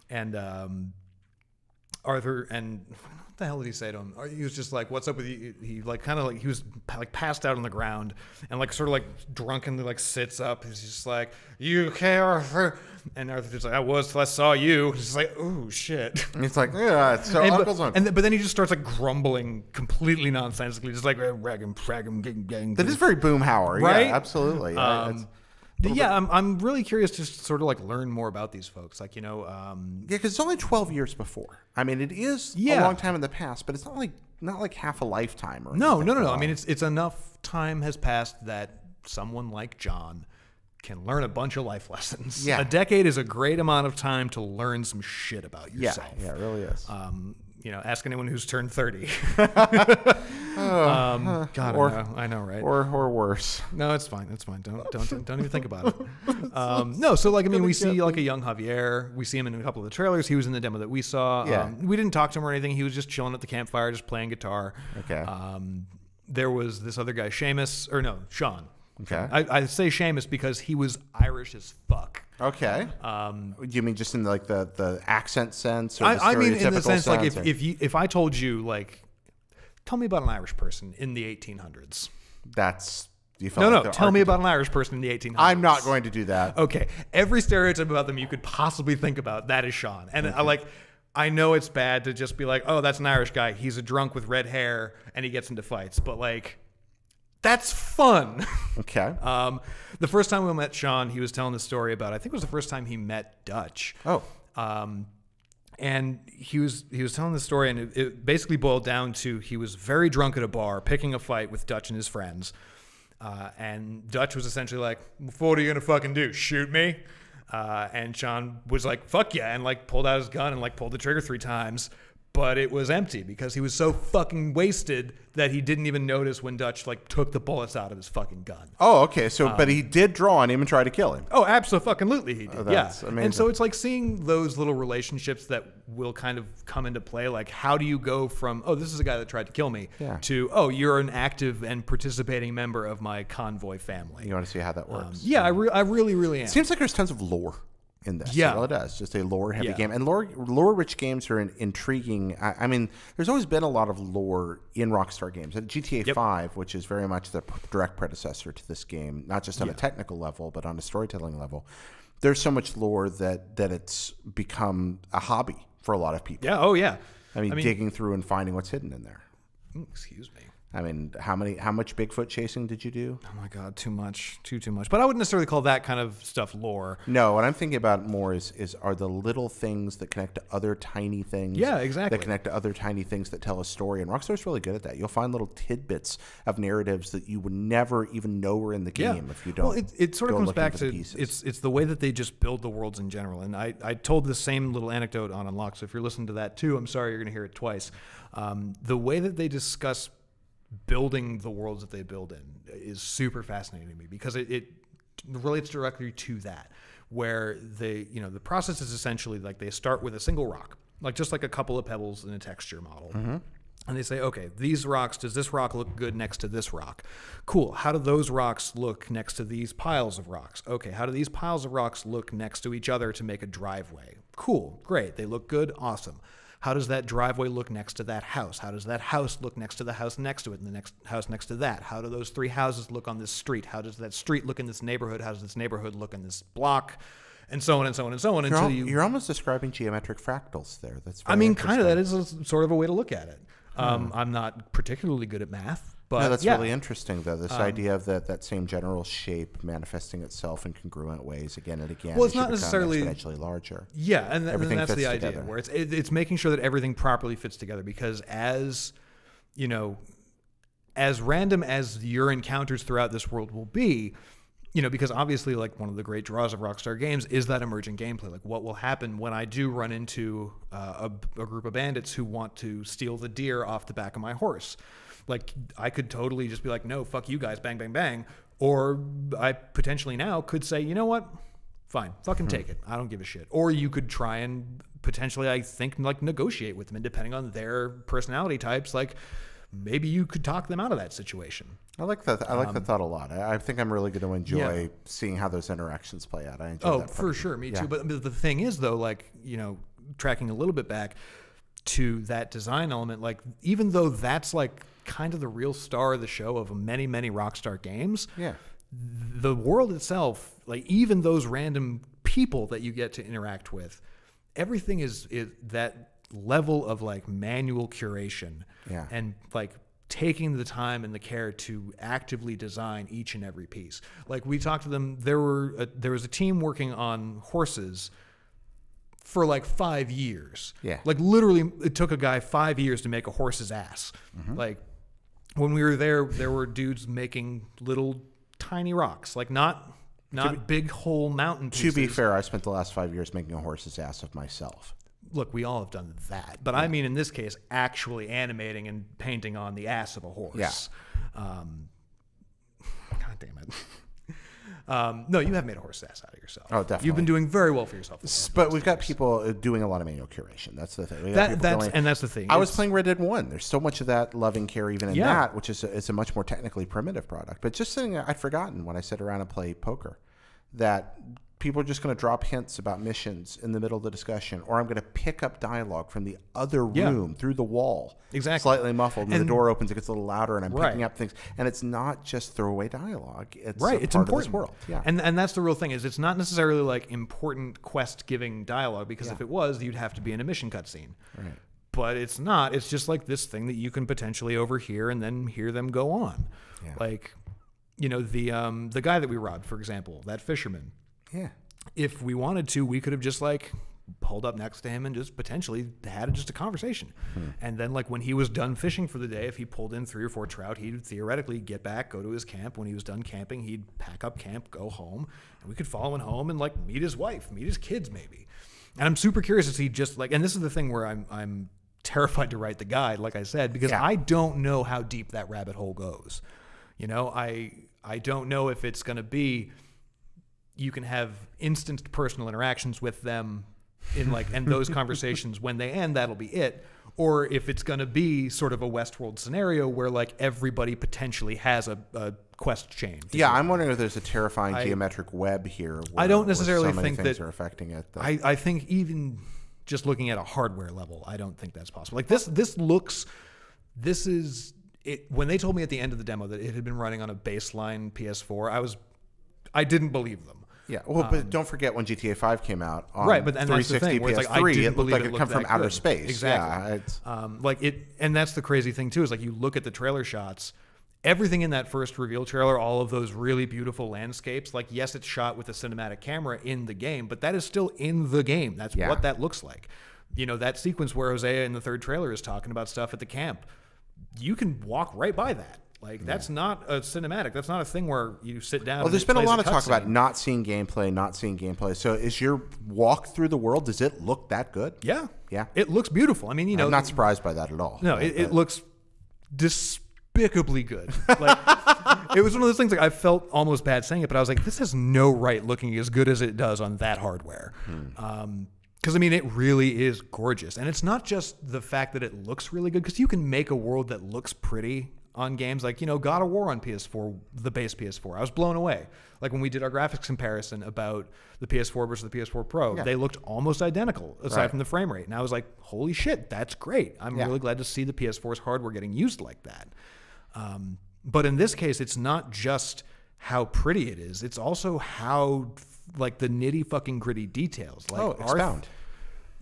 and Arthur and what the hell did he say to him? He was just like, "What's up with you?" He like kind of like he was like passed out on the ground and like sort of like drunkenly like sits up. He's just like, "You okay, Arthur?" And Arthur's just like, "I was till I saw you." He's just like, "Oh shit!" And it's like, yeah, so Uncle's Uncle. But then he just starts like grumbling completely nonsensically, just like rag him, gang. That is very Boomhauer, right? Yeah, absolutely. I'm really curious to sort of like learn more about these folks. Like, because it's only 12 years before. I mean, it is a long time in the past, but it's not like half a lifetime. Or no. I mean, it's enough time has passed that someone like John can learn a bunch of life lessons. Yeah. A decade is a great amount of time to learn some shit about yourself. Yeah, it really is. Ask anyone who's turned 30. God, I know, right? Or worse. No, it's fine. It's fine. Don't even think about it. No, so like we see like a young Javier. We see him in a couple of the trailers. He was in the demo that we saw. Yeah. We didn't talk to him or anything. He was just chilling at the campfire, just playing guitar. Okay. There was this other guy, Sean. Okay. I say Seamus because he was Irish as fuck. Okay. You mean just in like the accent sense, or the I mean in the sense like if I told you like, tell me about an Irish person in the 1800s. Tell me about an Irish person in the 1800s. I'm not going to do that. Okay. Every stereotype about them you could possibly think about, that is Sean. And I know it's bad to just be like, oh, that's an Irish guy. He's a drunk with red hair and he gets into fights. But like, that's fun. Okay. The first time we met Sean, he was telling the story about, I think it was the first time he met Dutch. Oh. And he was telling the story, and it basically boiled down to he was very drunk at a bar, picking a fight with Dutch and his friends. And Dutch was essentially like, what are you going to fucking do? Shoot me? And Sean was like, fuck yeah, and like pulled out his gun and like pulled the trigger 3 times. but it was empty because he was so fucking wasted that he didn't even notice when Dutch like took the bullets out of his fucking gun. Oh, okay. So, but he did draw on him and try to kill him. Oh, absolutely, he did. Oh, that's amazing. And so it's like seeing those little relationships that will kind of come into play. Like, how do you go from, oh, this is a guy that tried to kill me, to, oh, you're an active and participating member of my convoy family. You want to see how that works? Yeah, I really, really am. Seems like there's tons of lore in this. Yeah. Well, it does. Just a lore-heavy game. And lore-rich games are intriguing. I mean, there's always been a lot of lore in Rockstar games. And GTA 5, which is very much the direct predecessor to this game, not just on a technical level, but on a storytelling level, there's so much lore that it's become a hobby for a lot of people. Yeah, oh yeah. I mean, digging through and finding what's hidden in there. Excuse me. I mean, how much Bigfoot chasing did you do? Oh my God, too much. Too much. But I wouldn't necessarily call that kind of stuff lore. No, what I'm thinking about more is are the little things that connect to other tiny things. Yeah, exactly. That connect to other tiny things that tell a story. And Rockstar's really good at that. You'll find little tidbits of narratives that you would never even know were in the game if you don't. Well, it sort of comes back to pieces. it's the way that they just build the worlds in general. And I told the same little anecdote on Unlocked. So if you're listening to that too, I'm sorry you're going to hear it twice. The way that they discuss building the worlds that they build in is super fascinating to me because it relates directly to that, where the process is essentially like they start with a single rock, like just like a couple of pebbles in a texture model. And they say, okay, these rocks, does this rock look good next to this rock? Cool. How do those rocks look next to these piles of rocks? Okay, how do these piles of rocks look next to each other to make a driveway? Cool, great. They look good, awesome. How does that driveway look next to that house? How does that house look next to the house next to it and the next house next to that? How do those three houses look on this street? How does that street look in this neighborhood? How does this neighborhood look in this block? And so on and so on and so on. You're almost describing geometric fractals there. That's very kind of. That is sort of a way to look at it. I'm not particularly good at math. But that's really interesting, though. This idea of that same general shape manifesting itself in congruent ways again and again. Well, it's not necessarily exponentially larger. Yeah, and that's the idea, together. where it's making sure that everything properly fits together. Because as random as your encounters throughout this world will be, because obviously, like, one of the great draws of Rockstar games is that emergent gameplay. Like, what will happen when I do run into a group of bandits who want to steal the deer off the back of my horse? Like, I could totally just be like, no, fuck you guys, bang, bang, bang. Or I potentially now could say, you know what? Fine, fucking take it. I don't give a shit. Or you could try and potentially, I think, like, negotiate with them. And depending on their personality types, like, maybe you could talk them out of that situation. I like that. I like the thought a lot. I think I'm really going to enjoy seeing how those interactions play out. I enjoy that. Oh, for sure. Me too. But the thing is, though, like, tracking a little bit back to that design element, like, even though that's like kind of the real star of the show of many, many Rockstar games, the world itself, like, even those random people that you get to interact with, everything is that level of, like, manual curation and, like, taking the time and the care to actively design each and every piece. Like, we talked to them, there was a team working on horses for like 5 years. Yeah. Like, literally, it took a guy 5 years to make a horse's ass. Like, when we were there were dudes making little tiny rocks, like not big whole mountain pieces. To be fair, I spent the last 5 years making a horse's ass of myself. Look, we all have done that. But I mean, in this case, actually animating and painting on the ass of a horse. Yeah. God damn it. No, you have made a horse ass out of yourself. Oh, definitely. You've been doing very well for yourself. But we've got people doing a lot of manual curation. That's the thing. That's the thing. I was playing Red Dead 1. There's so much of that love and care even in that, which is it's a much more technically primitive product. But just something I'd forgotten when I sit around and play poker, that people are just going to drop hints about missions in the middle of the discussion, or I'm going to pick up dialogue from the other room through the wall, slightly muffled, and the door opens, it gets a little louder, and I'm picking up things. And it's not just throwaway dialogue; it's it's part important. of this world. Yeah, and that's the real thing. Is it's not necessarily like important quest-giving dialogue, because if it was, you'd have to be in a mission cutscene. Right. But it's not. It's just like this thing that you can potentially overhear and then hear them go on. Yeah. Like, the guy that we robbed, for example, that fisherman. Yeah. If we wanted to, we could have just, like, pulled up next to him and just potentially had just a conversation. And then, like, when he was done fishing for the day, if he pulled in 3 or 4 trout, he'd theoretically get back, go to his camp. When he was done camping, he'd pack up camp, go home, and we could follow him home and, like, meet his wife, meet his kids maybe. And I'm super curious to see just, like, and this is the thing where I'm terrified to write the guide, like I said, because I don't know how deep that rabbit hole goes. You know, I don't know if it's going to be you can have instant personal interactions with them in like, and those conversations when they end, that'll be it. Or if it's going to be sort of a Westworld scenario where like everybody potentially has a quest chain. Yeah, I'm wondering if there's a terrifying geometric web here. I don't necessarily think things are affecting it. I think even just looking at a hardware level, I don't think that's possible. Like this is it. When they told me at the end of the demo that it had been running on a baseline PS4, I didn't believe them. Yeah, well, but don't forget when GTA 5 came out on but and that's the 360 thing, where PS3, it's like, I didn't it looked like believe it come from outer space. Exactly. Yeah, and that's the crazy thing too, is like you look at the trailer shots, everything in that first reveal trailer, all of those really beautiful landscapes, like yes, it's shot with a cinematic camera in the game, but that is still in the game. That's what that looks like. You know, that sequence where Hosea in the third trailer is talking about stuff at the camp, you can walk right by that. Like, that's not a cinematic. That's not a thing where you sit down. Well, there's been a lot of talk about not seeing gameplay. So is your walk through the world, does it look that good? Yeah. Yeah. It looks beautiful. I mean, you know. I'm not surprised by that at all. No, it looks despicably good. Like, it was one of those things, like, I felt almost bad saying it, but I was like, this has no right looking as good as it does on that hardware. Because, I mean, it really is gorgeous. And it's not just the fact that it looks really good, because you can make a world that looks pretty on games like, you know, God of War on PS4, the base PS4. I was blown away. Like when we did our graphics comparison about the PS4 versus the PS4 Pro, they looked almost identical aside from the frame rate. And I was like, holy shit, that's great. I'm really glad to see the PS4's hardware getting used like that. But in this case, it's not just how pretty it is. It's also how, like, the nitty fucking gritty details. Like, expound.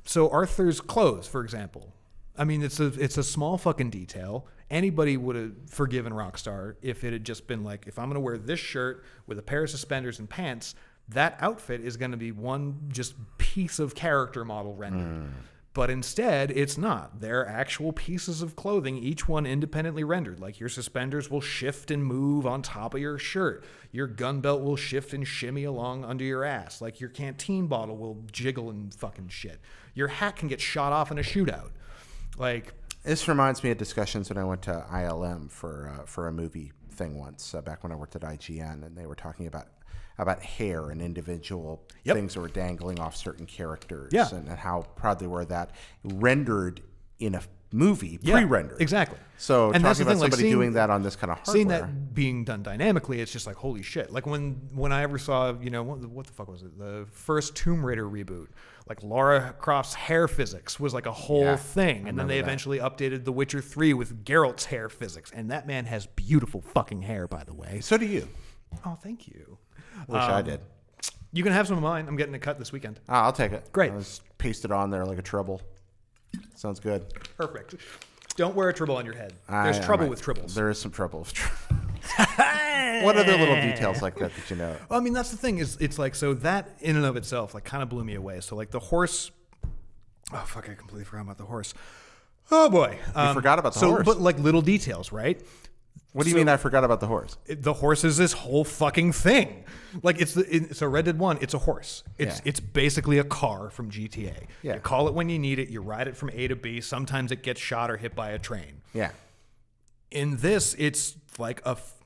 So Arthur's clothes, for example. I mean, it's a small fucking detail. Anybody would have forgiven Rockstar if it had just been like, if I'm going to wear this shirt with a pair of suspenders and pants, that outfit is going to be one just piece of character model rendered. But instead, it's not. They're actual pieces of clothing, each one independently rendered. Like your suspenders will shift and move on top of your shirt. Your gun belt will shift and shimmy along under your ass. Like your canteen bottle will jiggle and fucking shit. Your hat can get shot off in a shootout. Like, this reminds me of discussions when I went to ILM for a movie thing once, back when I worked at IGN, and they were talking about hair and individual things that were dangling off certain characters, and how proud they were that rendered in a movie, pre-rendered. Exactly. So and talking that's the about thing, like, somebody doing that on this kind of hardware. Seeing that being done dynamically, it's just like, holy shit. Like when I ever saw, you know, what the fuck was it? The first Tomb Raider reboot. Like Lara Croft's hair physics was like a whole thing. And then they eventually updated The Witcher 3 with Geralt's hair physics. And that man has beautiful fucking hair, by the way. So do you. Oh, thank you. Wish I did. You can have some of mine. I'm getting a cut this weekend. I'll take it. Great. I'll just paste it on there like a treble. Sounds good. Perfect. Don't wear a tribble on your head. There's trouble with tribbles. There is some trouble with tribbles. What other little details like that you know? Well, I mean, that's the thing. Is it's like, so that in and of itself, like, kind of blew me away. So, like, the horse. Oh fuck! I completely forgot about the horse. Oh boy, You forgot about the horse. But like little details, right? What do you mean I forgot about the horse? The horse is this whole fucking thing. Like, so Red Dead 1, it's a horse. It's basically a car from GTA. Yeah. You call it when you need it. You ride it from A to B. Sometimes it gets shot or hit by a train. Yeah. In this, it's like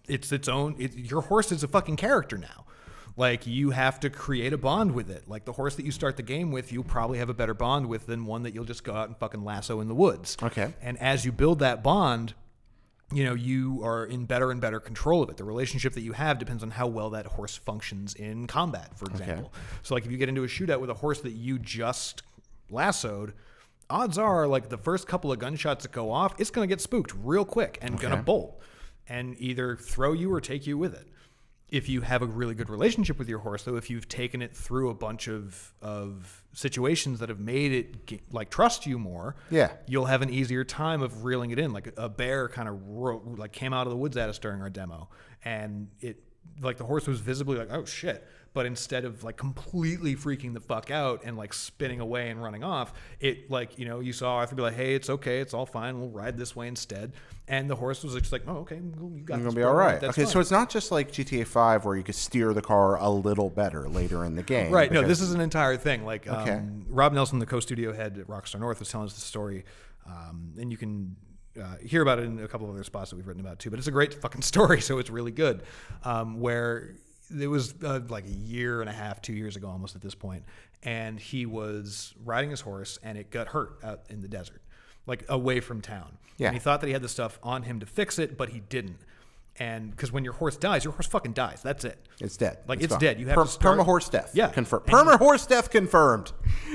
its own. Your horse is a fucking character now. Like, you have to create a bond with it. Like, the horse that you start the game with, you'll probably have a better bond with than one that you'll just go out and fucking lasso in the woods. Okay. And as you build that bond, you know, you are in better and better control of it. The relationship that you have depends on how well that horse functions in combat, for example. Okay. So, like, if you get into a shootout with a horse that you just lassoed, odds are, like, the first couple of gunshots that go off, it's going to get spooked real quick and going to bolt and either throw you or take you with it. If you have a really good relationship with your horse, though, if you've taken it through a bunch of situations that have made it like trust you more, you'll have an easier time of reeling it in. Like a bear kind of like came out of the woods at us during our demo, and it like the horse was visibly like, oh shit. But instead of like completely freaking the fuck out and like spinning away and running off, it like, you saw Arthur be like, hey, it's okay. It's all fine. We'll ride this way instead. And the horse was just like, oh, okay, well, you got I'm this. gonna be all right. That's Okay, fine. so it's not just like GTA 5 where you could steer the car a little better later in the game. Right. No, this is an entire thing. Like Okay. Rob Nelson, the co-studio head at Rockstar North, was telling us the story. And you can hear about it in a couple of other spots that we've written about too. But it's a great fucking story, so it's really good. Where it was like a year and a half, 2 years ago almost at this point, and he was riding his horse and it got hurt out in the desert, like away from town. Yeah. And he thought that he had the stuff on him to fix it, but he didn't. And because when your horse dies, your horse fucking dies. That's it. It's dead. Like it's gone. dead. You have to start. Perma-horse death. Yeah. Confirmed. And you- Perma-horse death confirmed.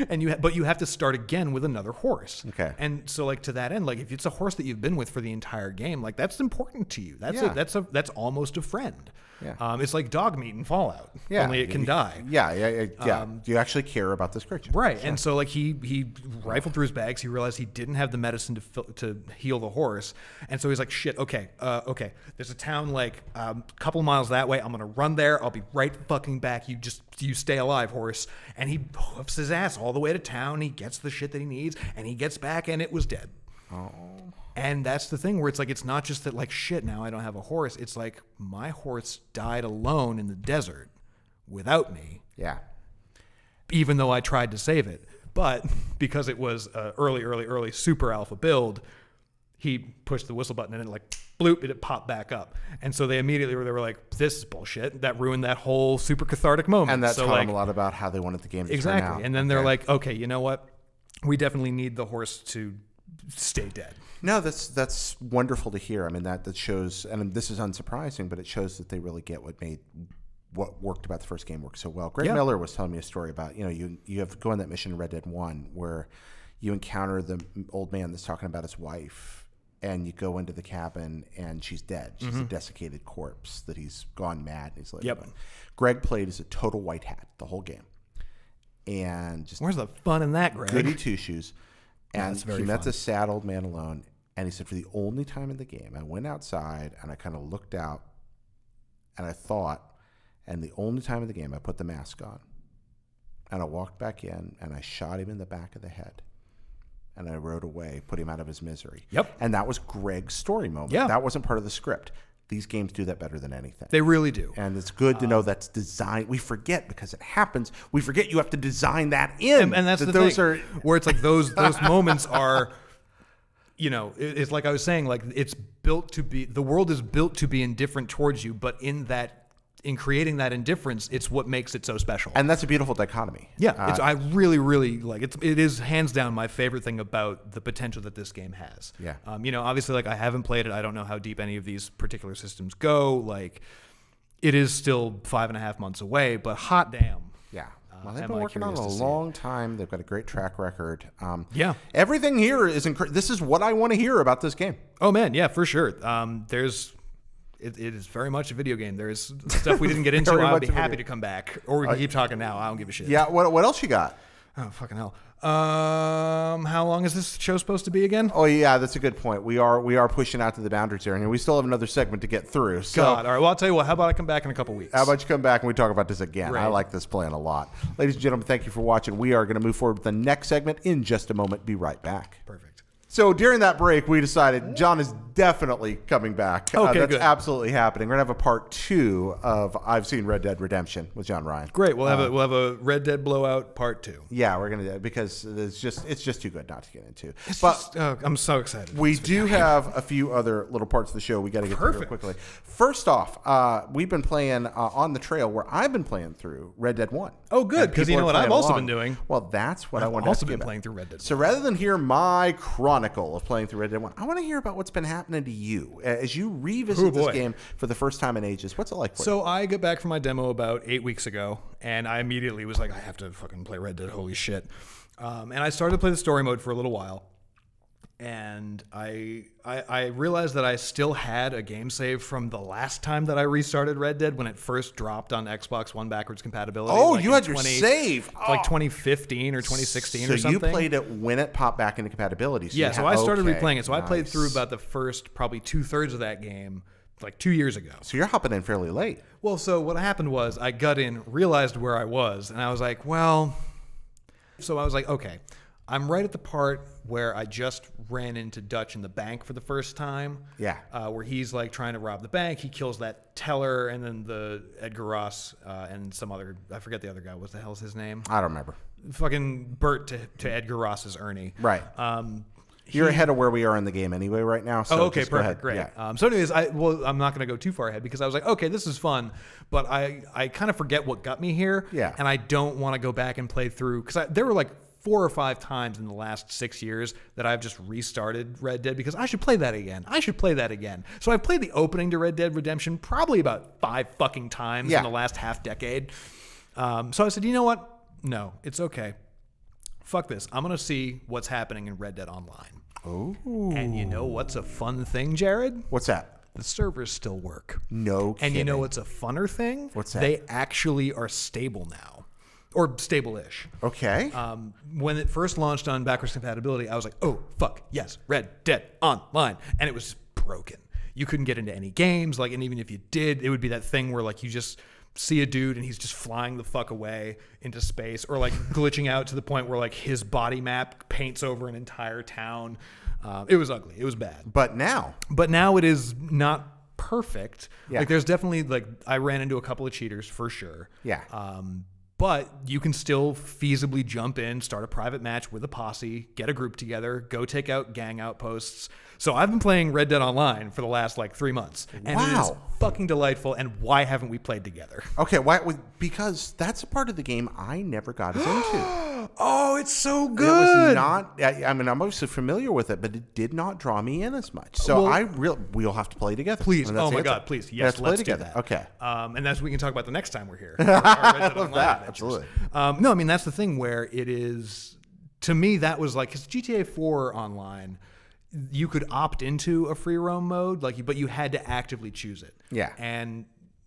And but you have to start again with another horse. Okay. And so like to that end, like if it's a horse that you've been with for the entire game, like that's important to you. That's Yeah. that's almost a friend. Yeah. It's like dog meat in Fallout. Yeah. Only it can die. Yeah. You actually care about this creature. Right. And so like he rifled through his bags. He realized he didn't have the medicine to heal the horse. And so he's like, shit, okay. There's a town like a couple miles that way. I'm going to run there. I'll be right fucking back. You stay alive, horse. And he hoofs his ass all the way to town. He gets the shit that he needs and he gets back and it was dead. Oh. And that's the thing where it's like, it's not just that like, shit, now I don't have a horse. It's like my horse died alone in the desert without me. Yeah. Even though I tried to save it. But because it was an early super alpha build, he pushed the whistle button and it like bloop, it popped back up. And so they were like, this is bullshit. That ruined that whole super cathartic moment. And that's so telling like, them a lot about how they wanted the game to exactly. turn out. And then they're like, okay, you know what? We definitely need the horse to stay dead. No, that's wonderful to hear. I mean, that shows, and this is unsurprising, but it shows that they really get what worked about the first game work so well. Greg Miller was telling me a story about, you have to go on that mission in Red Dead 1 where you encounter the old man that's talking about his wife, and you go into the cabin and she's dead. She's a desiccated corpse that he's gone mad and he's living with. Greg played as a total white hat the whole game. And just where's the fun in that, Greg? goody two shoes. And that's very he met fun. this sad old man alone. And he said, for the only time in the game, I went outside and I kind of looked out and I thought, and the only time in the game I put the mask on. And I walked back in and I shot him in the back of the head. And I rode away, put him out of his misery. Yep. And that was Greg's story moment. Yeah. That wasn't part of the script. These games do that better than anything. They really do. And it's good to know that's designed. We forget because it happens. We forget you have to design that in. And that's that the those thing, are where it's like those moments are, it's like I was saying, like it's built to be, the world is built to be indifferent towards you, but in creating that indifference, it's what makes it so special. And that's a beautiful dichotomy. Yeah, I really, really like it. It is hands down my favorite thing about the potential that this game has. Yeah. Obviously, like I haven't played it. I don't know how deep any of these particular systems go. Like, it is still 5.5 months away, but hot damn. Yeah. Well, they've am been I working on it curious a to see long time. They've got a great track record. Yeah. Everything here is incredible. This is what I want to hear about this game. Oh man, yeah, for sure. It is very much a video game. There's stuff we didn't get into. Very I would much be a video happy to come back, or we can keep talking now. I don't give a shit. Yeah. What else you got? Oh fucking hell. How long is this show supposed to be again? Oh yeah, that's a good point. We are pushing out to the boundaries here, and we still have another segment to get through. So, God. All right. Well, I'll tell you what. How about I come back in a couple weeks? how about you come back and we talk about this again? Right. I like this plan a lot. Ladies and gentlemen, thank you for watching. We are going to move forward with the next segment in just a moment. Be right back. Perfect. So during that break, we decided John is definitely coming back. Okay, that's good. absolutely happening. We're gonna have a part 2 of I've Seen Red Dead Redemption with John Ryan. Great. We'll have a Red Dead Blowout Part 2. Yeah, we're gonna do it because it's just too good not to get into. I'm so excited. We do have a few other little parts of the show we got to get through real Perfect. quickly. First off, we've been playing on the trail where I've been playing through Red Dead 1. Oh, good, And 'cause you people know are what I've playing also along. been doing? Well, that's what I I've wanted to also ask you been about. playing through Red Dead. So rather than hear my chronicle of playing through Red Dead 1, I want to hear about what's been happening to you as you revisit this game for the first time in ages. What's it like for you? So I got back from my demo about 8 weeks ago, and I immediately was like, I have to fucking play Red Dead. Holy shit. And I started to play the story mode for a little while. And I realized that I still had a game save from the last time that I restarted Red Dead when it first dropped on Xbox One backwards compatibility. Oh, like you in had your save. Like 2015 or 2016 so or something. you played it when it popped back into compatibility. Yeah, so I started replaying it. So I played nice. through about the first probably 2/3 of that game like 2 years ago. So you're hopping in fairly late. Well, so what happened was I got in, realized where I was, and I was like, well, so I was like, okay, I'm right at the part where I just ran into Dutch in the bank for the first time. Yeah. Where he's like trying to rob the bank. He kills that teller, and then the Edgar Ross and some other, I forget the other guy. What the hell's his name? I don't remember. Fucking Bert to Edgar Ross's Ernie. Right. You're ahead of where we are in the game anyway right now. So okay, just go perfect, ahead. great. Yeah. So anyways, I'm not going to go too far ahead because I was like, okay, this is fun, but I kind of forget what got me here. Yeah. And I don't want to go back and play through, because there were like 4 or 5 times in the last 6 years that I've just restarted Red Dead because I should play that again. I should play that again. So I've played the opening to Red Dead Redemption probably about 5 fucking times in the last half decade. So I said, you know what? No, it's okay. Fuck this. I'm going to see what's happening in Red Dead Online. Oh. And you know what's a fun thing, Jared? What's that? The servers still work. No kidding. And you know what's a funner thing? What's that? They actually are stable now. Or stable-ish. Okay. When it first launched on backwards compatibility, I was like, oh, fuck, yes, Red Dead Online. And it was broken. You couldn't get into any games. Like, and even if you did, it would be that thing where, like, you just see a dude and he's just flying the fuck away into space, or like glitching out to the point where like his body map paints over an entire town. It was ugly. It was bad. But now it is not perfect. Yeah. Like there's definitely, like, I ran into a couple of cheaters for sure. Yeah. But you can still feasibly jump in, start a private match with a posse, get a group together, go take out gang outposts. So I've been playing Red Dead Online for the last like 3 months. And it is fucking delightful. And why haven't we played together? Okay, why? Because that's a part of the game I never got as into. Oh, it's so good. It was not. I mean, I'm obviously familiar with it, but it did not draw me in as much. So we'll have to play together. Please. And that's Oh my the God, answer. please. Yes, play let's together. do that. Okay. And that's what we can talk about the next time we're here. I love that. Absolutely. No, I mean, that's the thing where it is, to me, that was like, because GTA 4 Online, you could opt into a free roam mode, but you had to actively choose it. Yeah. And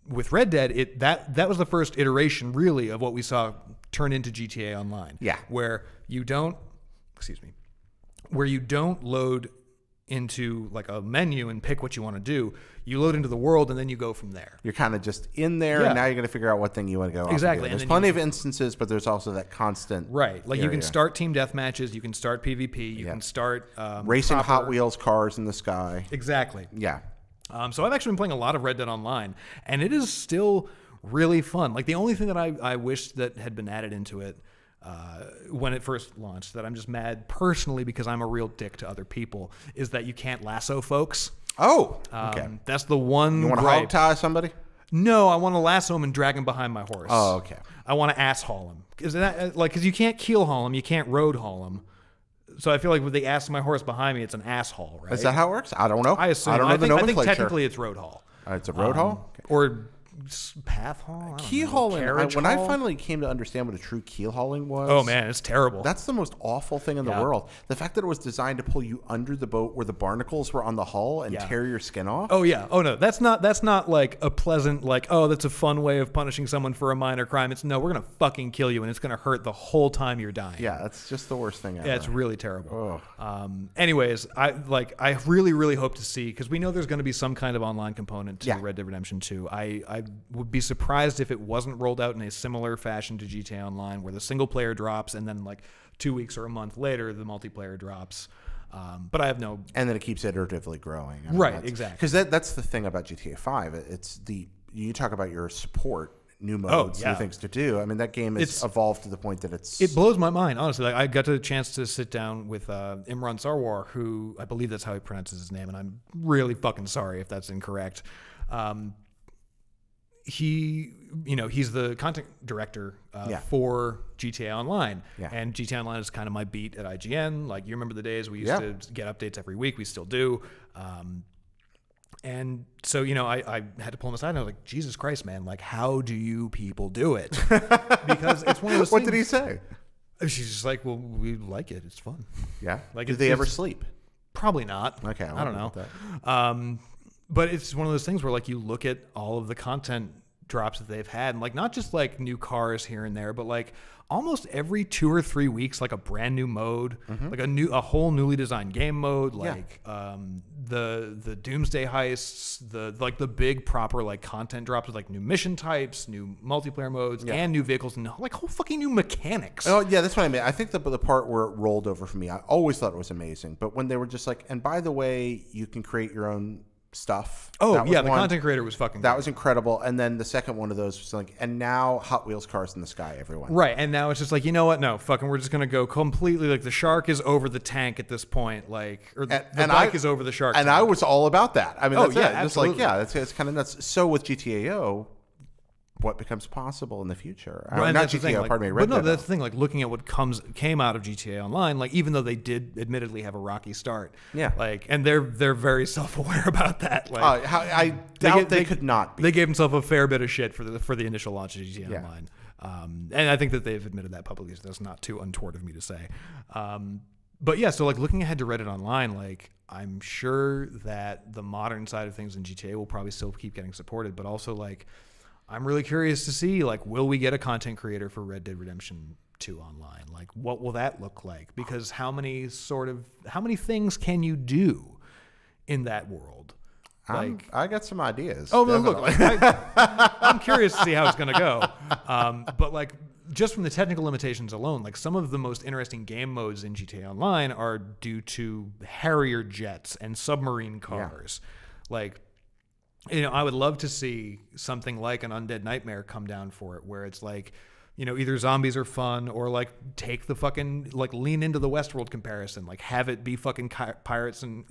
with Red Dead, that was the first iteration really of what we saw turn into GTA Online. Yeah. Where you don't load into like a menu and pick what you want to do. You load into the world and then you go from there. You're kind of just in there, and now you're going to figure out what thing you want to go. Exactly. There's plenty of instances, but there's also that constant. Right. Like you can start team death matches, you can start PvP, you can start racing Hot Wheels cars in the sky. Exactly. Yeah. So I've actually been playing a lot of Red Dead Online, and it is still really fun. Like the only thing that I wish that had been added into it when it first launched, that I'm just mad personally because I'm a real dick to other people, is that you can't lasso folks. Oh, okay. That's the one. You want to hog tie somebody? No, I want to lasso him and drag him behind my horse. Oh, okay. I want to ass haul him. Because you can't keel haul him, you can't road haul him. So I feel like with the ass of my horse behind me, it's an ass haul, right? Is that how it works? I don't know. I assume. I don't know the nomenclature. I think technically it's road haul. It's a road haul? Okay. Or path haul? Keel hauling. When I finally came to understand what a true keel hauling was. Oh man, it's terrible. That's the most awful thing in the world. The fact that it was designed to pull you under the boat where the barnacles were on the hull and tear your skin off. Oh yeah. Oh no, that's not like a pleasant, like, oh, that's a fun way of punishing someone for a minor crime. It's no, we're gonna fucking kill you and it's gonna hurt the whole time you're dying. Yeah, that's just the worst thing ever. Yeah, it's really terrible. Anyways, I really hope to see, because we know there's going to be some kind of online component to Red Dead Redemption 2. I would be surprised if it wasn't rolled out in a similar fashion to GTA Online, where the single player drops and then like 2 weeks or a month later the multiplayer drops. But I have no. And then it keeps iteratively growing. I mean, right, exactly. Because that's the thing about GTA 5. It's you talk about your support. New modes, new things to do. I mean, that game has evolved to the point that it blows my mind, honestly. Like, I got a chance to sit down with Imran Sarwar, who I believe that's how he pronounces his name, and I'm really fucking sorry if that's incorrect. He's the content director for GTA Online, and GTA Online is kind of my beat at IGN. Like, you remember the days we used to get updates every week? We still do. And so, I had to pull him aside and I was like, Jesus Christ, man, like, how do you people do it? Because it's one of those What things. did he say? She's just like, well, we like it. It's fun. Yeah. Like, did they ever sleep? Probably not. Okay. I don't know. But it's one of those things where, like, you look at all of the content drops that they've had, and like not just like new cars here and there, but like almost every 2 or 3 weeks, like a brand new mode, like a whole newly designed game mode, like the Doomsday heists, the big proper like content drops with like new mission types, new multiplayer modes, and new vehicles, and like whole fucking new mechanics. Oh yeah, that's what I mean. I think the part where it rolled over for me, I always thought it was amazing, but when they were just like, and by the way, you can create your own stuff. Oh yeah, the content creator was fucking that great. was incredible. And then the second one of those was like, and now Hot Wheels cars in the sky, everyone. Right, and now it's just like, you know what? No, fucking, we're just gonna go completely like the shark is over the tank at this point, like, or the bike is over the shark. And tank. I was all about that. I mean, that's yeah, it. It's like, yeah, it's kind of nuts. So with GTAO, what becomes possible in the future? Right, not GTAO, GTAO, like, pardon me. But no, that's the thing. Like looking at what came out of GTA Online, like even though they did admittedly have a rocky start, like, and they're very self-aware about that. Like, I doubt they could not be. They gave themselves a fair bit of shit for the initial launch of GTA Online, and I think that they've admitted that publicly. So that's not too untoward of me to say. But yeah, so like looking ahead to Reddit Online, like I'm sure that the modern side of things in GTA will probably still keep getting supported, but also like, I'm really curious to see, like, will we get a content creator for Red Dead Redemption 2 Online? Like, what will that look like? Because how many things can you do in that world? Like, I got some ideas. Oh, no, look, I'm curious to see how it's going to go. But like, just from the technical limitations alone, like some of the most interesting game modes in GTA Online are due to Harrier jets and submarine cars. Like, you know, I would love to see something like an Undead Nightmare come down for it, where it's like, you know, either zombies are fun or like take the fucking, like lean into the Westworld comparison, like have it be fucking pirates and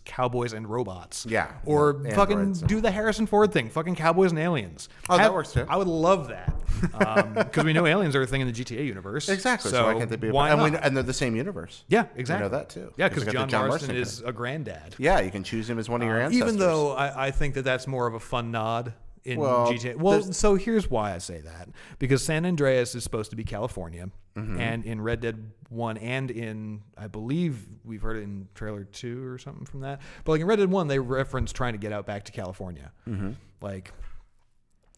cowboys and robots. Yeah. Or fucking do the Harrison Ford thing, fucking cowboys and aliens. Oh, that works too. I would love that. Because we know aliens are a thing in the GTA universe. Exactly. So why can't they be? And they're the same universe. Yeah, exactly. We know that too. Yeah, because John Marston is a granddad. Yeah, you can choose him as one of your ancestors. Even though I think that that's more of a fun nod in GTA. Well, so here's why I say that. Because San Andreas is supposed to be California. And in Red Dead 1 and in, I believe we've heard it in trailer 2 or something from that. But like in Red Dead 1, they reference trying to get out back to California. Like,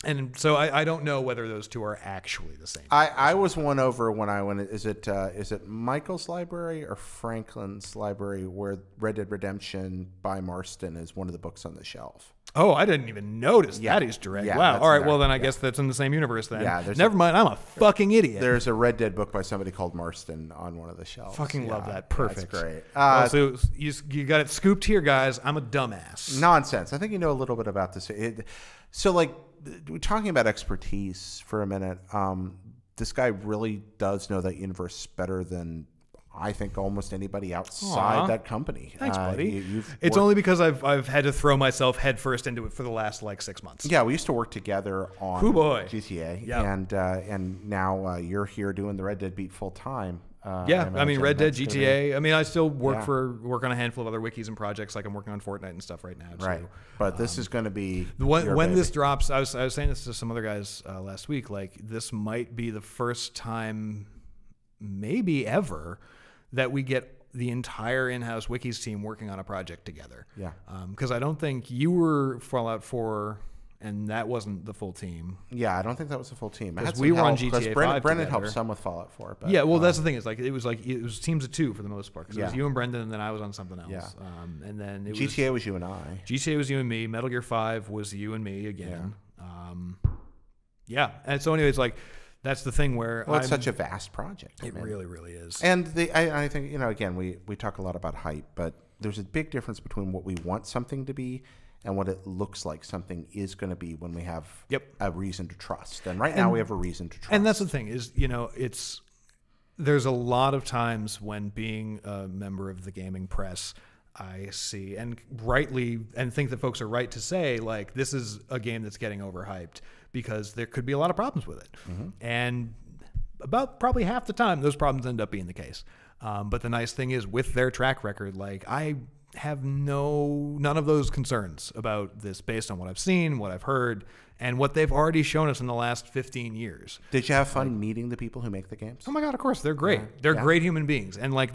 and so I don't know whether those two are actually the same. I was won over when I went. Is it Michael's library or Franklin's library where Red Dead Redemption by Marston is one of the books on the shelf? Oh, I didn't even notice that Easter egg. Wow. All right. Well, then I guess that's in the same universe then. Yeah. Never mind. I'm a fucking idiot. There's a Red Dead book by somebody called Marston on one of the shelves. Fucking love that. Perfect. That's great. Well, so you got it scooped here, guys. I'm a dumbass. Nonsense. I think you know a little bit about this. So, like, we're talking about expertise for a minute. This guy really does know that universe better than I think almost anybody outside that company. Thanks, buddy. It's only because I've had to throw myself headfirst into it for the last like 6 months. Yeah, we used to work together on GTA, and now you're here doing the Red Dead beat full time. I mean Red Dead, GTA. I mean, I still work on a handful of other wikis and projects. Like I'm working on Fortnite and stuff right now. Right, but this is going to be when this drops. I was saying this to some other guys last week. Like this might be the first time, maybe ever, that we get the entire in-house wikis team working on a project together. Yeah. Because I don't think you were Fallout 4, and that wasn't the full team. Yeah, I don't think that was the full team. Because we were on GTA 5 Brendan helped some with Fallout 4. But, yeah, well, that's the thing. Is like it was teams of 2 for the most part. Because it was you and Brendan, and then I was on something else. Yeah. And then GTA was you and I. GTA was you and me. Metal Gear 5 was you and me again. Yeah. And so anyways, like, that's the thing where it's such a vast project. It really, really is. And I think, you know, again, we talk a lot about hype, but there's a big difference between what we want something to be and what it looks like something is going to be when we have a reason to trust. And now we have a reason to trust. And that's the thing is, you know, there's a lot of times when being a member of the gaming press, I see and think that folks are right to say, like, this is a game that's getting overhyped because there could be a lot of problems with it. And about probably half the time, those problems end up being the case. But the nice thing is with their track record, like I have none of those concerns about this based on what I've seen, what I've heard, and what they've already shown us in the last 15 years. Did you have fun meeting the people who make the games? Oh my God, of course. They're great. They're great human beings. And like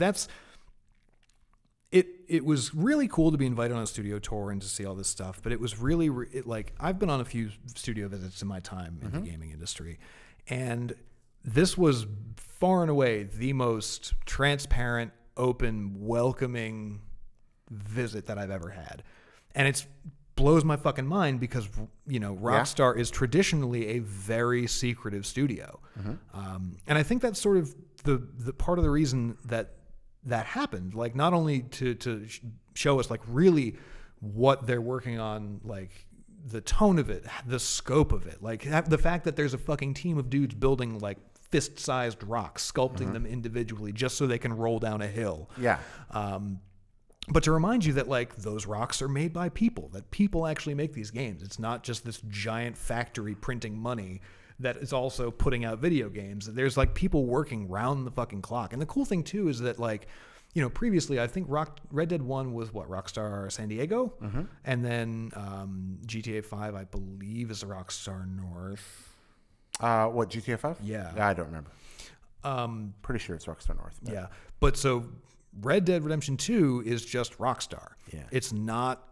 it was really cool to be invited on a studio tour and to see all this stuff. But it was really like I've been on a few studio visits in my time in the gaming industry, and this was far and away the most transparent, open, welcoming visit that I've ever had. And it blows my fucking mind because, Rockstar is traditionally a very secretive studio. And I think that's sort of the part of the reason that happened. Like, not only to show us, like, really what they're working on, like, the tone of it, the scope of it. Like, the fact that there's a fucking team of dudes building, like, fist-sized rocks, sculpting them individually just so they can roll down a hill. Yeah. But to remind you that, like, those rocks are made by people, that people actually make these games. It's not just this giant factory printing money that is also putting out video games. There's, like, people working round the fucking clock. And the cool thing, too, is that, like, previously, I think Red Dead 1 was Rockstar San Diego? And then GTA 5, I believe, is Rockstar North. What, GTA 5? Yeah. I don't remember. Pretty sure it's Rockstar North. But. Yeah. But so Red Dead Redemption 2 is just Rockstar. Yeah. It's not,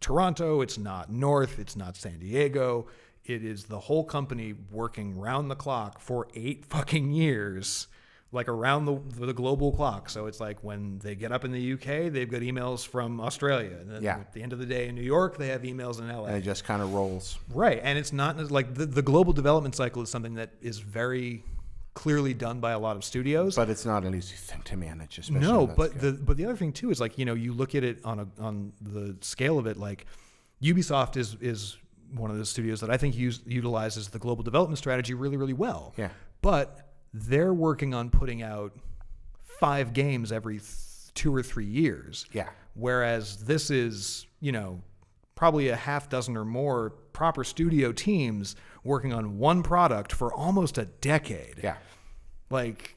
Toronto. It's not North. It's not San Diego. It is the whole company working round the clock for 8 fucking years, like around the global clock. So it's like when they get up in the UK, they've got emails from Australia. And then at the end of the day in New York, they have emails in LA. And it just kind of rolls. Right. And it's not like the global development cycle is something that is very clearly done by a lot of studios. But it's not an easy thing to manage, especially. No, but the other thing too is, like, you look at it on the scale of it, like Ubisoft is one of the studios that I think utilizes the global development strategy really, really well. Yeah. But they're working on putting out 5 games every 2 or 3 years. Yeah. Whereas this is, probably a half dozen or more proper studio teams working on one product for almost a decade. Yeah. Like,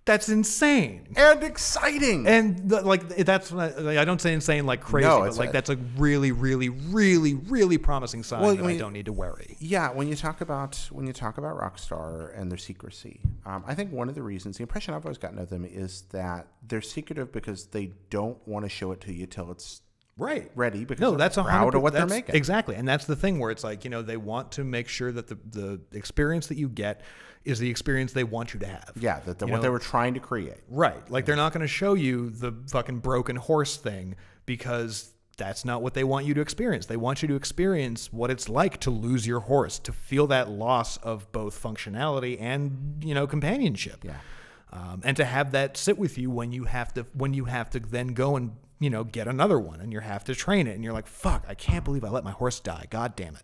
that's insane. And exciting. And that's, I don't say insane like crazy, but like that's a really, really, really, really promising sign that I don't need to worry. Yeah, when you talk about Rockstar and their secrecy, I think one of the reasons, the impression I've always gotten of them is that they're secretive because they don't want to show it to you till it's ready, because that's proud of what they're making. Exactly. And that's the thing where it's like, they want to make sure that the experience that you get is the experience they want you to have. Yeah, what they were trying to create. Right. Like, they're not going to show you the fucking broken horse thing because that's not what they want you to experience. They want you to experience what it's like to lose your horse, to feel that loss of both functionality and, companionship. Yeah. And to have that sit with you when you have to then go and, get another one, and you have to train it, and you're like, fuck, I can't believe I let my horse die. God damn it.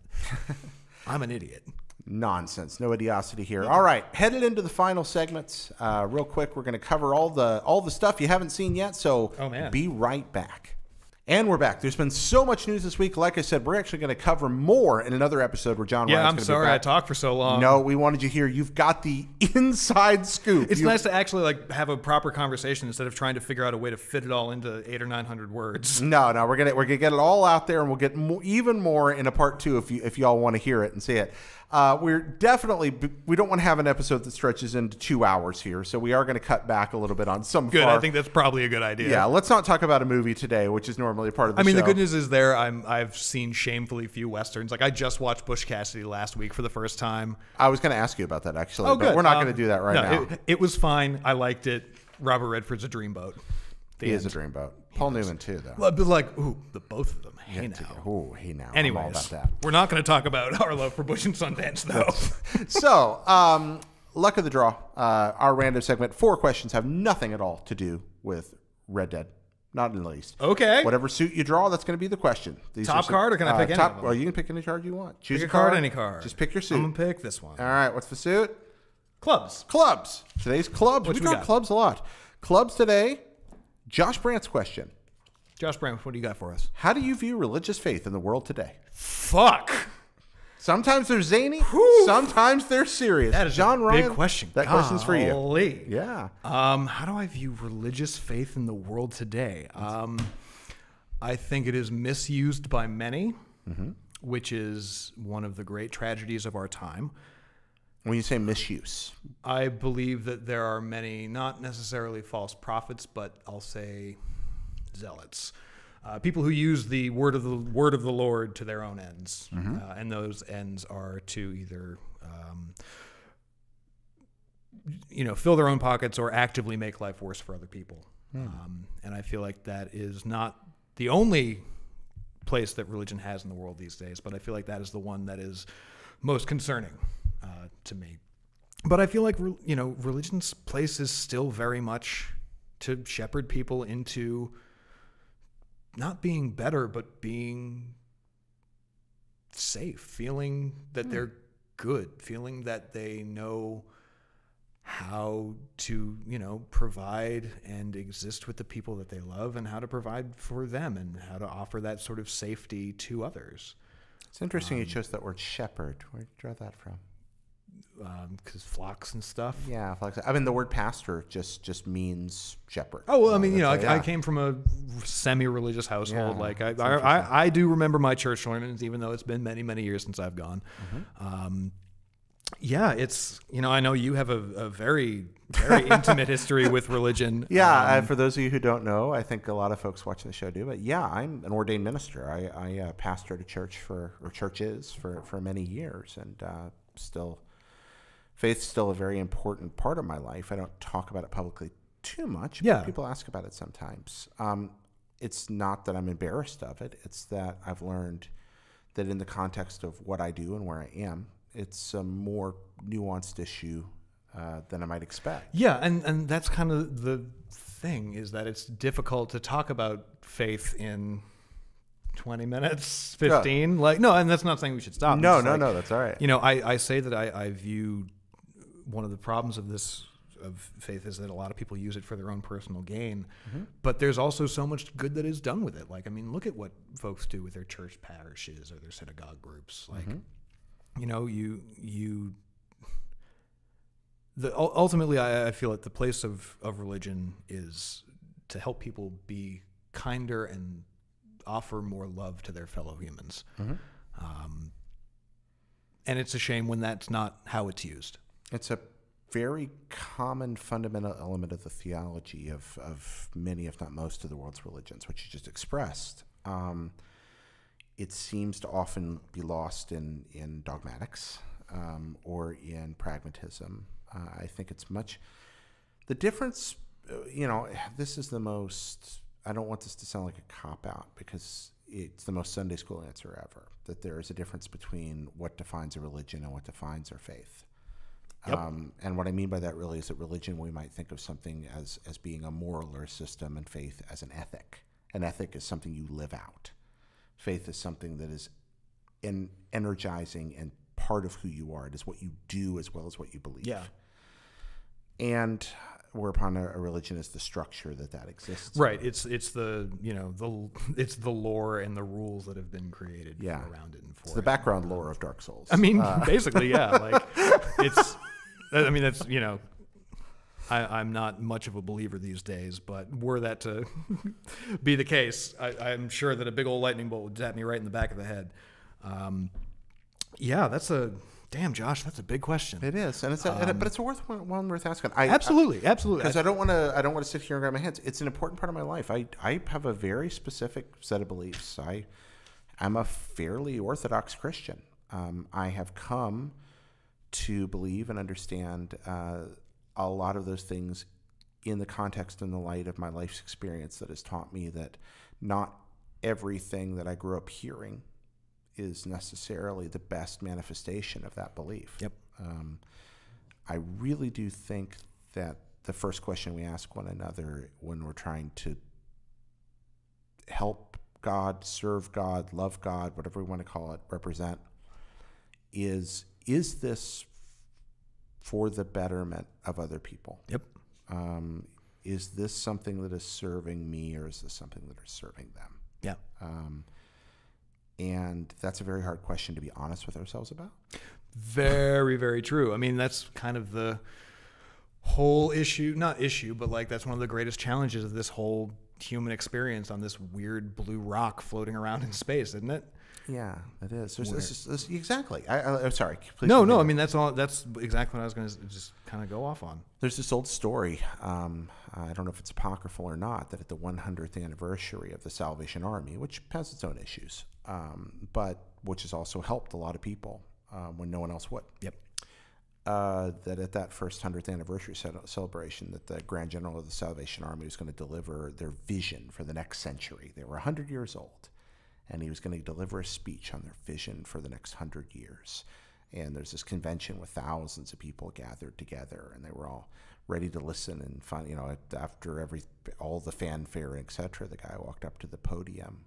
I'm an idiot. Nonsense. No idiocity here. All right, headed into the final segments. Real quick, we're going to cover all the stuff you haven't seen yet, so be right back. And we're back. There's been so much news this week. Like I said, we're actually going to cover more in another episode where John Ryan's going to be back. I'm sorry I talked for so long. No, we wanted you here. You've got the inside scoop. It's nice to actually have a proper conversation instead of trying to figure out a way to fit it all into 800 or 900 words. No, we're gonna get it all out there, and we'll get even more in a part 2 if y'all want to hear it and see it. We don't want to have an episode that stretches into 2 hours here, so we are going to cut back a little bit on some. Good, I think that's probably a good idea. Yeah, let's not talk about a movie today, which is normally a part of the show. The good news is I've seen shamefully few westerns. Like, I just watched Bush Cassidy last week for the first time. I was going to ask you about that, actually. Oh, but good. We're not going to do that now. It was fine. I liked it. Robert Redford's a dreamboat. He is a dreamboat. Paul Newman too, though. But the both of them. Hey now. Anyways, I'm all about that. We're not going to talk about our love for Bush and Sundance, though. So, luck of the draw. Our random segment. 4 questions have nothing at all to do with Red Dead. Not in the least. Okay. Whatever suit you draw, that's going to be the question. Top card, or can I pick any of them? Well, you can pick any card you want. Choose a card, any card. Just pick your suit. I'm going to pick this one. All right. What's the suit? Clubs. Today's clubs. We draw clubs a lot. Clubs today. Josh Brandt's question. Josh Brandt, what do you got for us? How do you view religious faith in the world today? Fuck. Sometimes they're zany. Whew. Sometimes they're serious. That is John a Ryan, big question. That question's for you. Golly. Yeah. How do I view religious faith in the world today? I think it is misused by many, which is one of the great tragedies of our time. When you say misuse, I believe that there are many, not necessarily false prophets, but I'll say zealots. People who use the word of the Lord to their own ends, and those ends are to either, fill their own pockets or actively make life worse for other people. And I feel like that is not the only place that religion has in the world these days, but I feel like that is the one that is most concerning to me. But I feel like religion's place is still very much to shepherd people into not being better, but being safe, feeling that they're good, feeling that they know how to, provide and exist with the people that they love, and how to provide for them, and how to offer that sort of safety to others. It's interesting you chose that word shepherd. Where'd you draw that from? Because flocks and stuff. Yeah, flocks. I mean, the word pastor just means shepherd. Oh, well, I mean, I came from a semi-religious household. Yeah, like I do remember my church sermons, even though it's been many, many years since I've gone. Yeah, it's, I know you have a very, very intimate history with religion. Yeah, for those of you who don't know, I think a lot of folks watching the show do, but yeah, I'm an ordained minister. I pastored a church churches for many years, and faith's still a very important part of my life. I don't talk about it publicly too much, but people ask about it sometimes. It's not that I'm embarrassed of it. It's that I've learned that in the context of what I do and where I am, it's a more nuanced issue than I might expect. Yeah, and that's kind of the thing, is that it's difficult to talk about faith in 20 minutes, 15. And that's not saying we should stop. No, that's all right. I say that I view one of the problems of faith is that a lot of people use it for their own personal gain, but there's also so much good that is done with it. Like, I mean, look at what folks do with their church parishes or their synagogue groups. Like, ultimately, I feel like the place of religion is to help people be kinder and offer more love to their fellow humans. And it's a shame when that's not how it's used. It's a very common fundamental element of the theology of many, if not most, of the world's religions, which you just expressed. It seems to often be lost in dogmatics or in pragmatism. I think it's much the difference. This is the most. I don't want this to sound like a cop-out, because it's the most Sunday school answer ever, that there is a difference between what defines a religion and what defines our faith. Yep. And what I mean by that really is that religion, we might think of something as being a moral or a system, and faith as an ethic. An ethic is something you live out. Faith is something that is energizing and part of who you are. It is what you do as well as what you believe. Yeah. And whereupon a religion is the structure that exists. Right. It's the it's the lore and the rules that have been created around it and for it's the background lore of Dark Souls. I mean, basically, yeah. Like, it's. I mean, that's I'm not much of a believer these days, but were that to be the case, I'm sure that a big old lightning bolt would zap me right in the back of the head. Damn, Josh, that's a big question. It is, and but it's one worth asking. Absolutely. Because I don't want to sit here and grab my hands. It's an important part of my life. I have a very specific set of beliefs. I'm a fairly orthodox Christian. I have come to believe and understand a lot of those things in the context and the light of my life's experience that has taught me that not everything that I grew up hearing is necessarily the best manifestation of that belief. Yep. I really do think that the first question we ask one another when we're trying to help God, serve God, love God, whatever we want to call it, represent, is this for the betterment of other people? Yep. Is this something that is serving me, or is this something that is serving them? Yeah. And that's a very hard question to be honest with ourselves about. Very, very true. I mean, that's kind of the whole but that's one of the greatest challenges of this whole human experience on this weird blue rock floating around in space, isn't it? Yeah, it is. There's exactly. I'm sorry. Please No, continue. I mean that's all. That's exactly what I was going to just kind of go off on. There's this old story. I don't know if it's apocryphal or not. That at the 100th anniversary of the Salvation Army, which has its own issues, but which has also helped a lot of people when no one else would. Yep. That at that first 100th anniversary celebration, that the Grand General of the Salvation Army was going to deliver their vision for the next century. They were 100 years old. And he was going to deliver a speech on their vision for the next 100 years. And there's this convention with thousands of people gathered together, and they were all ready to listen. And after all the fanfare, etc., the guy walked up to the podium,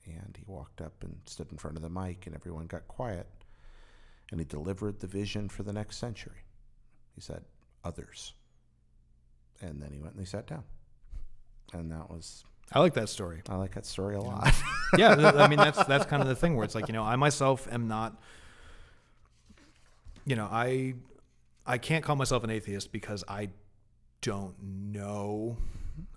and he walked up and stood in front of the mic, and everyone got quiet. And he delivered the vision for the next century. He said, "Others." And then he went and he sat down. And that was... I like that story. I like that story a lot. Yeah, I mean that's kind of the thing where it's like, I myself am not, I can't call myself an atheist because I don't know.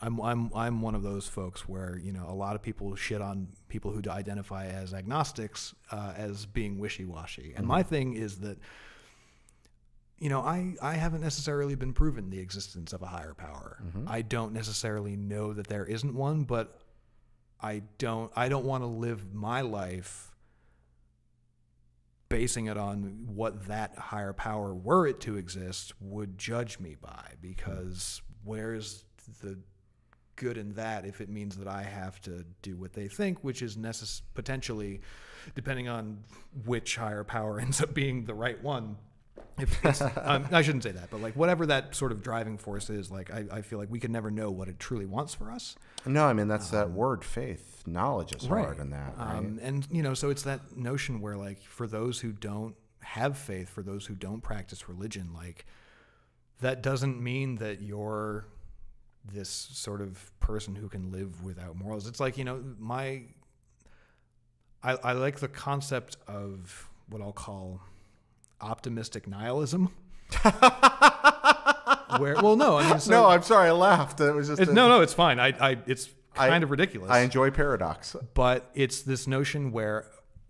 I'm one of those folks where a lot of people shit on people who identify as agnostics as being wishy-washy, and my thing is that I haven't necessarily been proven the existence of a higher power. I don't necessarily know that there isn't one, but I don't want to live my life basing it on what that higher power, were it to exist, would judge me by, because where's the good in that if it means that I have to do what they think, which is potentially, depending on which higher power ends up being the right one, I shouldn't say that, but like whatever that sort of driving force is, like I feel like we can never know what it truly wants for us. No, I mean that's that word faith. Knowledge is hard in that, right? And so it's that notion where like for those who don't have faith, for those who don't practice religion, like that doesn't mean that you're this sort of person who can live without morals. It's like, I like the concept of what I'll call optimistic nihilism. No, I'm sorry, I laughed. It was just no, it's fine. It's kind of ridiculous. I enjoy paradox, but it's this notion where,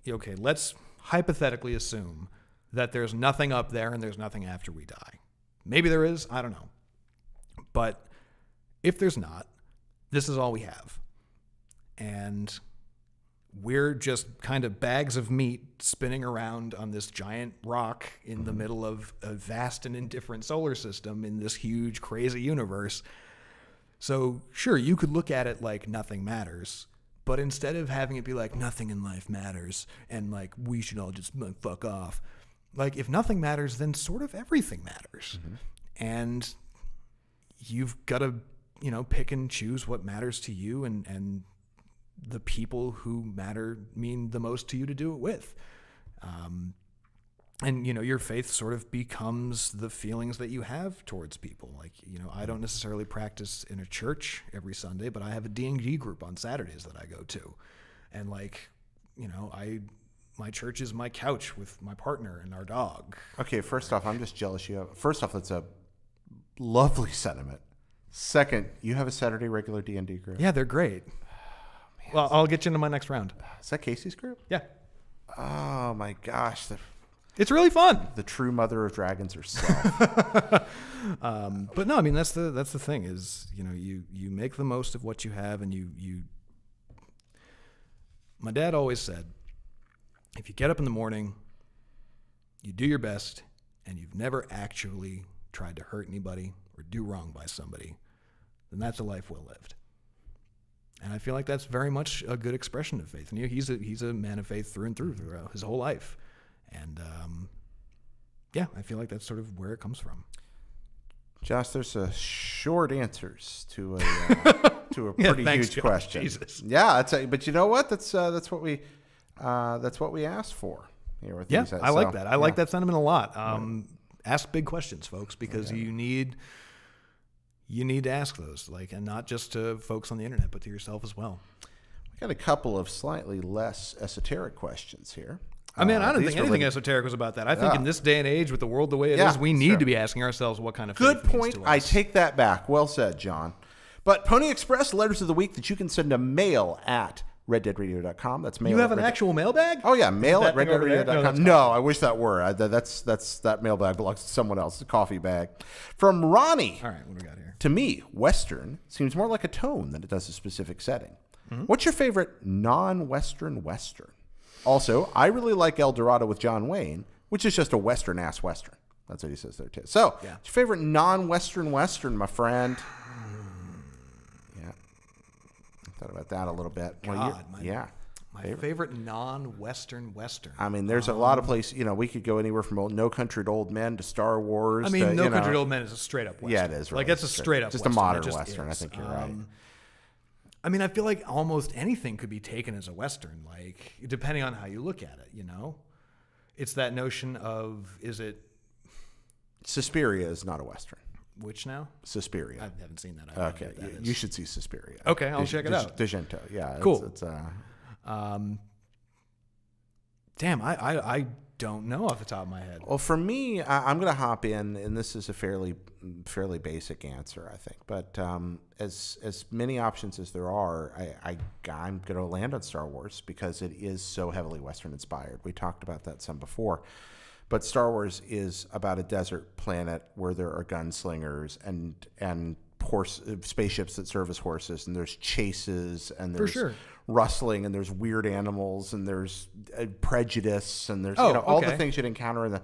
okay, let's hypothetically assume that there's nothing up there and there's nothing after we die. Maybe there is, I don't know. But if there's not, this is all we have. And we're just kind of bags of meat spinning around on this giant rock in the middle of a vast and indifferent solar system in this huge, crazy universe. So sure, you could look at it like nothing matters, but instead of having it be like nothing in life matters and like we should all just fuck off, like if nothing matters, then sort of everything matters. And you've got to, pick and choose what matters to you and the people who mean the most to you to do it with. And, your faith sort of becomes the feelings that you have towards people. Like, I don't necessarily practice in a church every Sunday, but I have a D&D group on Saturdays that I go to. And like, my church is my couch with my partner and our dog. Okay, first off, I'm just jealous you have. First off, that's a lovely sentiment. Second, you have a Saturday regular D&D group. Yeah, they're great. Well, I'll get you into my next round. Is that Casey's group? Yeah. Oh my gosh, it's really fun. The true mother of dragons herself. But no, I mean that's the thing is you make the most of what you have, and you. My dad always said, if you get up in the morning, you do your best, and you've never actually tried to hurt anybody or do wrong by somebody, then that's a life well lived. And I feel like that's very much a good expression of faith. And he's a man of faith through and through throughout his whole life. And yeah, I feel like that's sort of where it comes from. Josh, there's a short answers to a pretty huge question. Jesus. Yeah, but you know what? That's what we asked for here with these. I like that. I like that sentiment a lot. Ask big questions, folks, because you need to ask those, and not just to folks on the internet, but to yourself as well. We got a couple of slightly less esoteric questions here. I don't think anything esoteric was about that. I think in this day and age, with the world the way it is, we need to be asking ourselves what kind of faith good point. I take that back. Well said, John. But Pony Express letters of the week that you can send to mail at reddeadradio.com. That's mail. You have an actual mailbag? Oh yeah, mail at that thing over there? reddeadradio.com. No, I wish that were. That mailbag belongs to someone else. A coffee bag. From Ronnie. All right, what do we got here? To me, Western seems more like a tone than it does a specific setting. What's your favorite non-Western Western? Also, I really like El Dorado with John Wayne, which is just a Western-ass Western. That's what he says there, too. So, what's your favorite non-Western Western, my friend? Yeah. I thought about that a little bit. My favorite non-Western Western. I mean, there's a lot of places, we could go anywhere from No Country to Old Men to Star Wars. I mean, No Country to Old Men is a straight-up Western. Yeah, it is. Really. Like, it's a straight-up just Western. A modern Western. I think you're right. I mean, I feel like almost anything could be taken as a Western, like, depending on how you look at it, It's that notion of, is it... Suspiria is not a Western. Which now? Suspiria. I haven't seen that. Okay, you should see Suspiria. Okay, I'll check it out. D'Argento, yeah. Cool. Damn, I don't know off the top of my head. Well, for me, I'm going to hop in, and this is a fairly basic answer, I think. But as many options as there are, I'm going to land on Star Wars because it is so heavily Western inspired. We talked about that some before. But Star Wars is about a desert planet where there are gunslingers and spaceships that serve as horses, and there's chases, and there's rustling, and there's weird animals, and there's prejudice, and there's all the things you'd encounter in the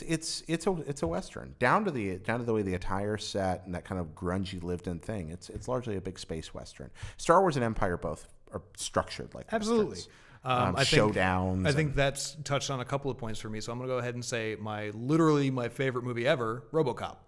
it's a Western down to the way the attire's set and that kind of grungy lived-in thing. It's largely a big space Western. Star Wars and Empire both are structured like absolutely. Westerns. Showdowns. I think that's touched on a couple of points for me. So I'm going to go ahead and say literally my favorite movie ever, RoboCop.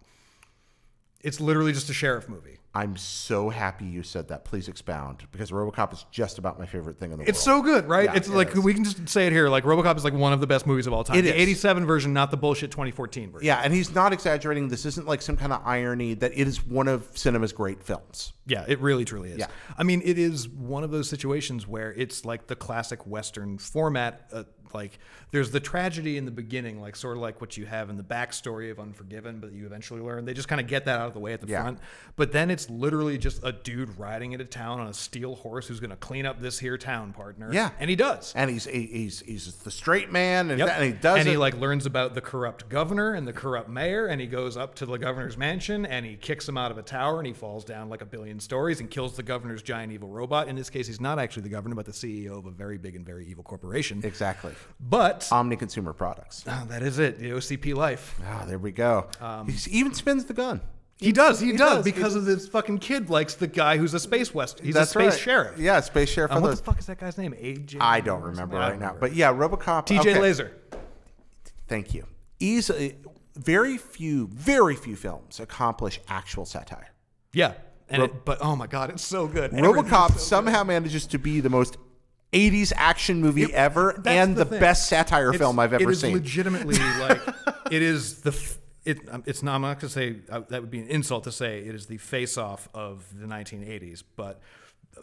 It's literally just a sheriff movie. I'm so happy you said that. Please expound, because RoboCop is just about my favorite thing in the world. It's so good, right? Yeah, it's like we can just say it here. Like RoboCop is like one of the best movies of all time. The 87 version, not the bullshit 2014 version. Yeah, and he's not exaggerating. This isn't like some kind of irony. That it is one of cinema's great films. Yeah, it really truly is. Yeah. I mean, it is one of those situations where it's like the classic Western format. Like there's the tragedy in the beginning, like sort of like what you have in the backstory of Unforgiven, but you eventually learn. They just kind of get that out of the way at the front. But then it's literally just a dude riding into town on a steel horse who's going to clean up this here town, partner. Yeah, and he does. And he's the straight man, and, and he does. And he like learns about the corrupt governor and the corrupt mayor, and he goes up to the governor's mansion and he kicks him out of a tower, and he falls down like a billion stories and kills the governor's giant evil robot. In this case, he's not actually the governor, but the CEO of a very big and very evil corporation. Exactly. But Omni Consumer Products. Oh, that is it. The OCP life. Ah, there we go. He even spins the gun. He does because of this fucking kid likes the guy who's a space He's a space sheriff. Yeah, space sheriff. What the fuck is that guy's name? AJ? I don't remember right now. But yeah, RoboCop. TJ Laser. Thank you. Easily, very few films accomplish actual satire. Yeah. But oh my God, it's so good. RoboCop somehow manages to be the most 80s action movie ever and the best satire film I've ever seen. It is legitimately like it is it's not. I'm not going to say that would be an insult to say it is the Face Off of the 1980s, but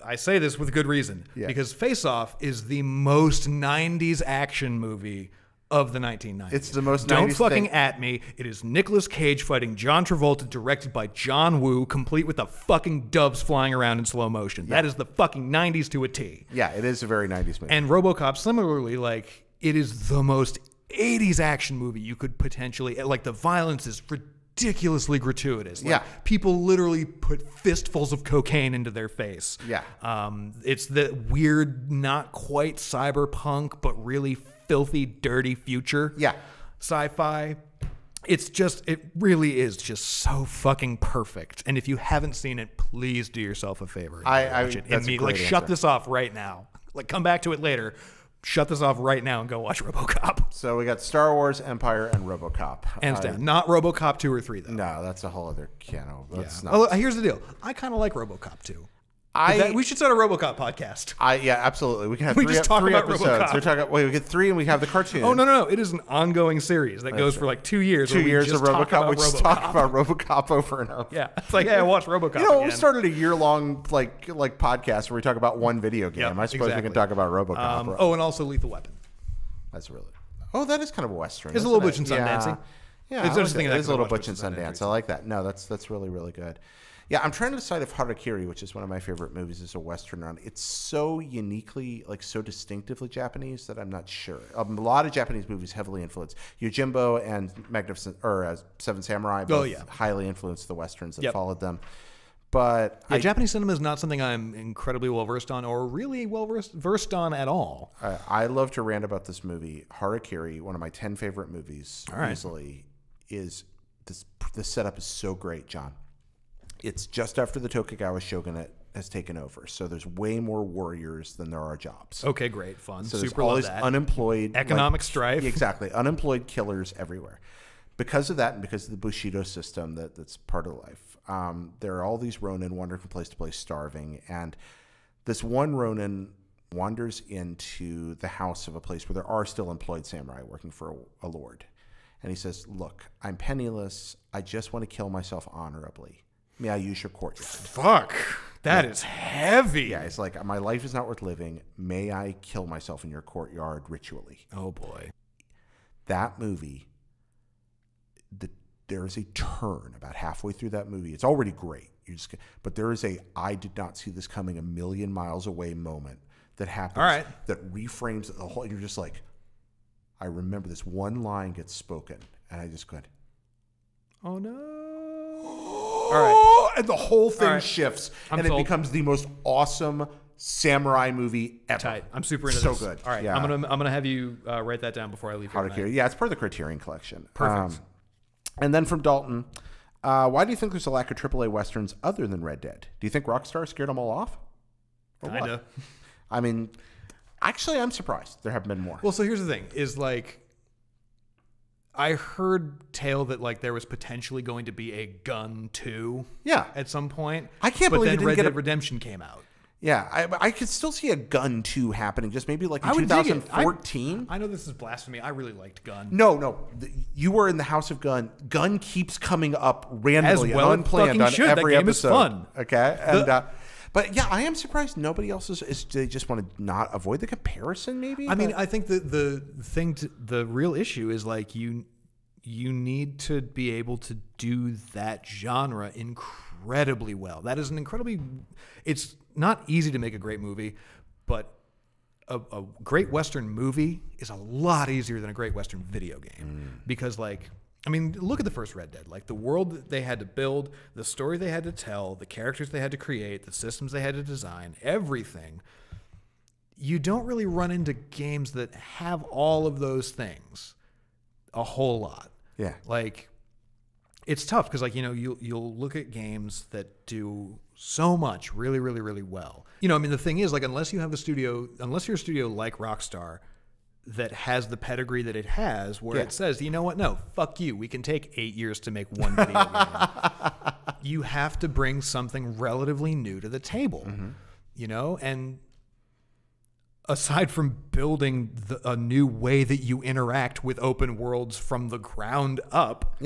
I say this with good reason because Face Off is the most 90s action movie of the 1990s. It's the most 90s Don't fucking at me. It is Nicolas Cage fighting John Travolta, directed by John Woo, complete with the fucking doves flying around in slow motion. That is the fucking 90s to a T. Yeah, it is a very 90s movie. And RoboCop, similarly, like, it is the most 80s action movie you could potentially... Like, the violence is ridiculously gratuitous. Like, people literally put fistfuls of cocaine into their face. Yeah. It's the weird, not quite cyberpunk, but really filthy, dirty future. Yeah. Sci-fi. It really is just so fucking perfect. And if you haven't seen it, please do yourself a favor. Watch it. That's a great answer. Shut this off right now. Like, come back to it later. Shut this off right now and go watch RoboCop. So we got Star Wars, Empire, and RoboCop. Hands down. Not RoboCop 2 or 3, though. No, that's a whole other piano. Here's the deal. I kind of like RoboCop 2. We should start a RoboCop podcast. Yeah, absolutely. We can have just talk about episodes. RoboCop. We get 3, and we have the cartoon. Oh no! It is an ongoing series that goes for like 2 years. 2 years of RoboCop. We just talk about RoboCop over and over. Yeah, it's like, hey, I watched RoboCop. We started a year-long like podcast where we talk about one video game. I suppose we can talk about RoboCop. And also Lethal Weapon. That's really. Oh, that is kind of a Western. It's a little Butch and Sundancey. Yeah, it's a little Butch and Sundance. I like that. No, that's really, really good. Yeah, I'm trying to decide if Harakiri, which is one of my favorite movies, is a Western or not. It's so uniquely, like so distinctively Japanese that I'm not sure. A lot of Japanese movies heavily influenced Yojimbo and Magnificent or Seven Samurai. Both highly influenced the Westerns that followed them. But Japanese cinema is not something I'm incredibly well versed on, or really well versed on at all. I love to rant about this movie. Harakiri, one of my 10 favorite movies, easily, is this. The setup is so great, John. It's just after the Tokugawa shogunate has taken over, so there's way more warriors than there are jobs. Okay, great, fun. So there's Super all love these that. unemployed Economic strife. Exactly, unemployed killers everywhere. Because of that, and because of the Bushido system that's part of life, there are all these Ronin wandering from place to place, starving, and this one Ronin wanders into the house of a place where there are still employed samurai working for a lord, and he says, "Look, I'm penniless. I just want to kill myself honorably. May I use your courtyard?" Fuck. That is heavy. Yeah, it's like, my life is not worth living. May I kill myself in your courtyard ritually? Oh, boy. That movie, there is a turn about halfway through that movie. It's already great. But there is I did not see this coming a million miles away moment that happens that reframes the whole. You're just like, I remember this one line gets spoken, and I just go, oh, no. All right. And the whole thing shifts, and sold. it becomes the most awesome samurai movie ever. Tight. I'm super into so this. Good. All right, yeah. I'm gonna have you write that down before I leave here tonight. Yeah, it's part of the Criterion Collection. Perfect. And then from Dalton, why do you think there's a lack of AAA westerns other than Red Dead? Do you think Rockstar scared them all off? Kinda. I mean, actually, I'm surprised there haven't been more. Well, so here's the thing: is like, I heard tale that like there was potentially going to be a Gun 2. Yeah. At some point. I can't believe it then didn't Red get Dead Redemption came out. Yeah, I could still see a Gun 2 happening, just maybe like in 2014. I know this is blasphemy. I really liked Gun. No. You were in the House of Gun. Gun keeps coming up randomly As well and unplanned on should. every that game episode. Is fun. Okay, and but yeah, I am surprised nobody else is. They just want to not avoid the comparison, maybe. I mean, I think the real issue is like you need to be able to do that genre incredibly well. That is an incredibly. It's not easy to make a great movie, but a great Western movie is a lot easier than a great Western video game because, like, I mean, look at the first Red Dead. Like, the world that they had to build, the story they had to tell, the characters they had to create, the systems they had to design, everything. You don't really run into games that have all of those things a whole lot. Yeah. Like, it's tough because, like, you know, you'll look at games that do so much really, really, really well. You know, I mean, the thing is, like, unless you're a studio like Rockstar that has the pedigree that it has, where it says, you know what, no, fuck you, we can take 8 years to make one video game. You have to bring something relatively new to the table, you know? And aside from building a new way that you interact with open worlds from the ground up,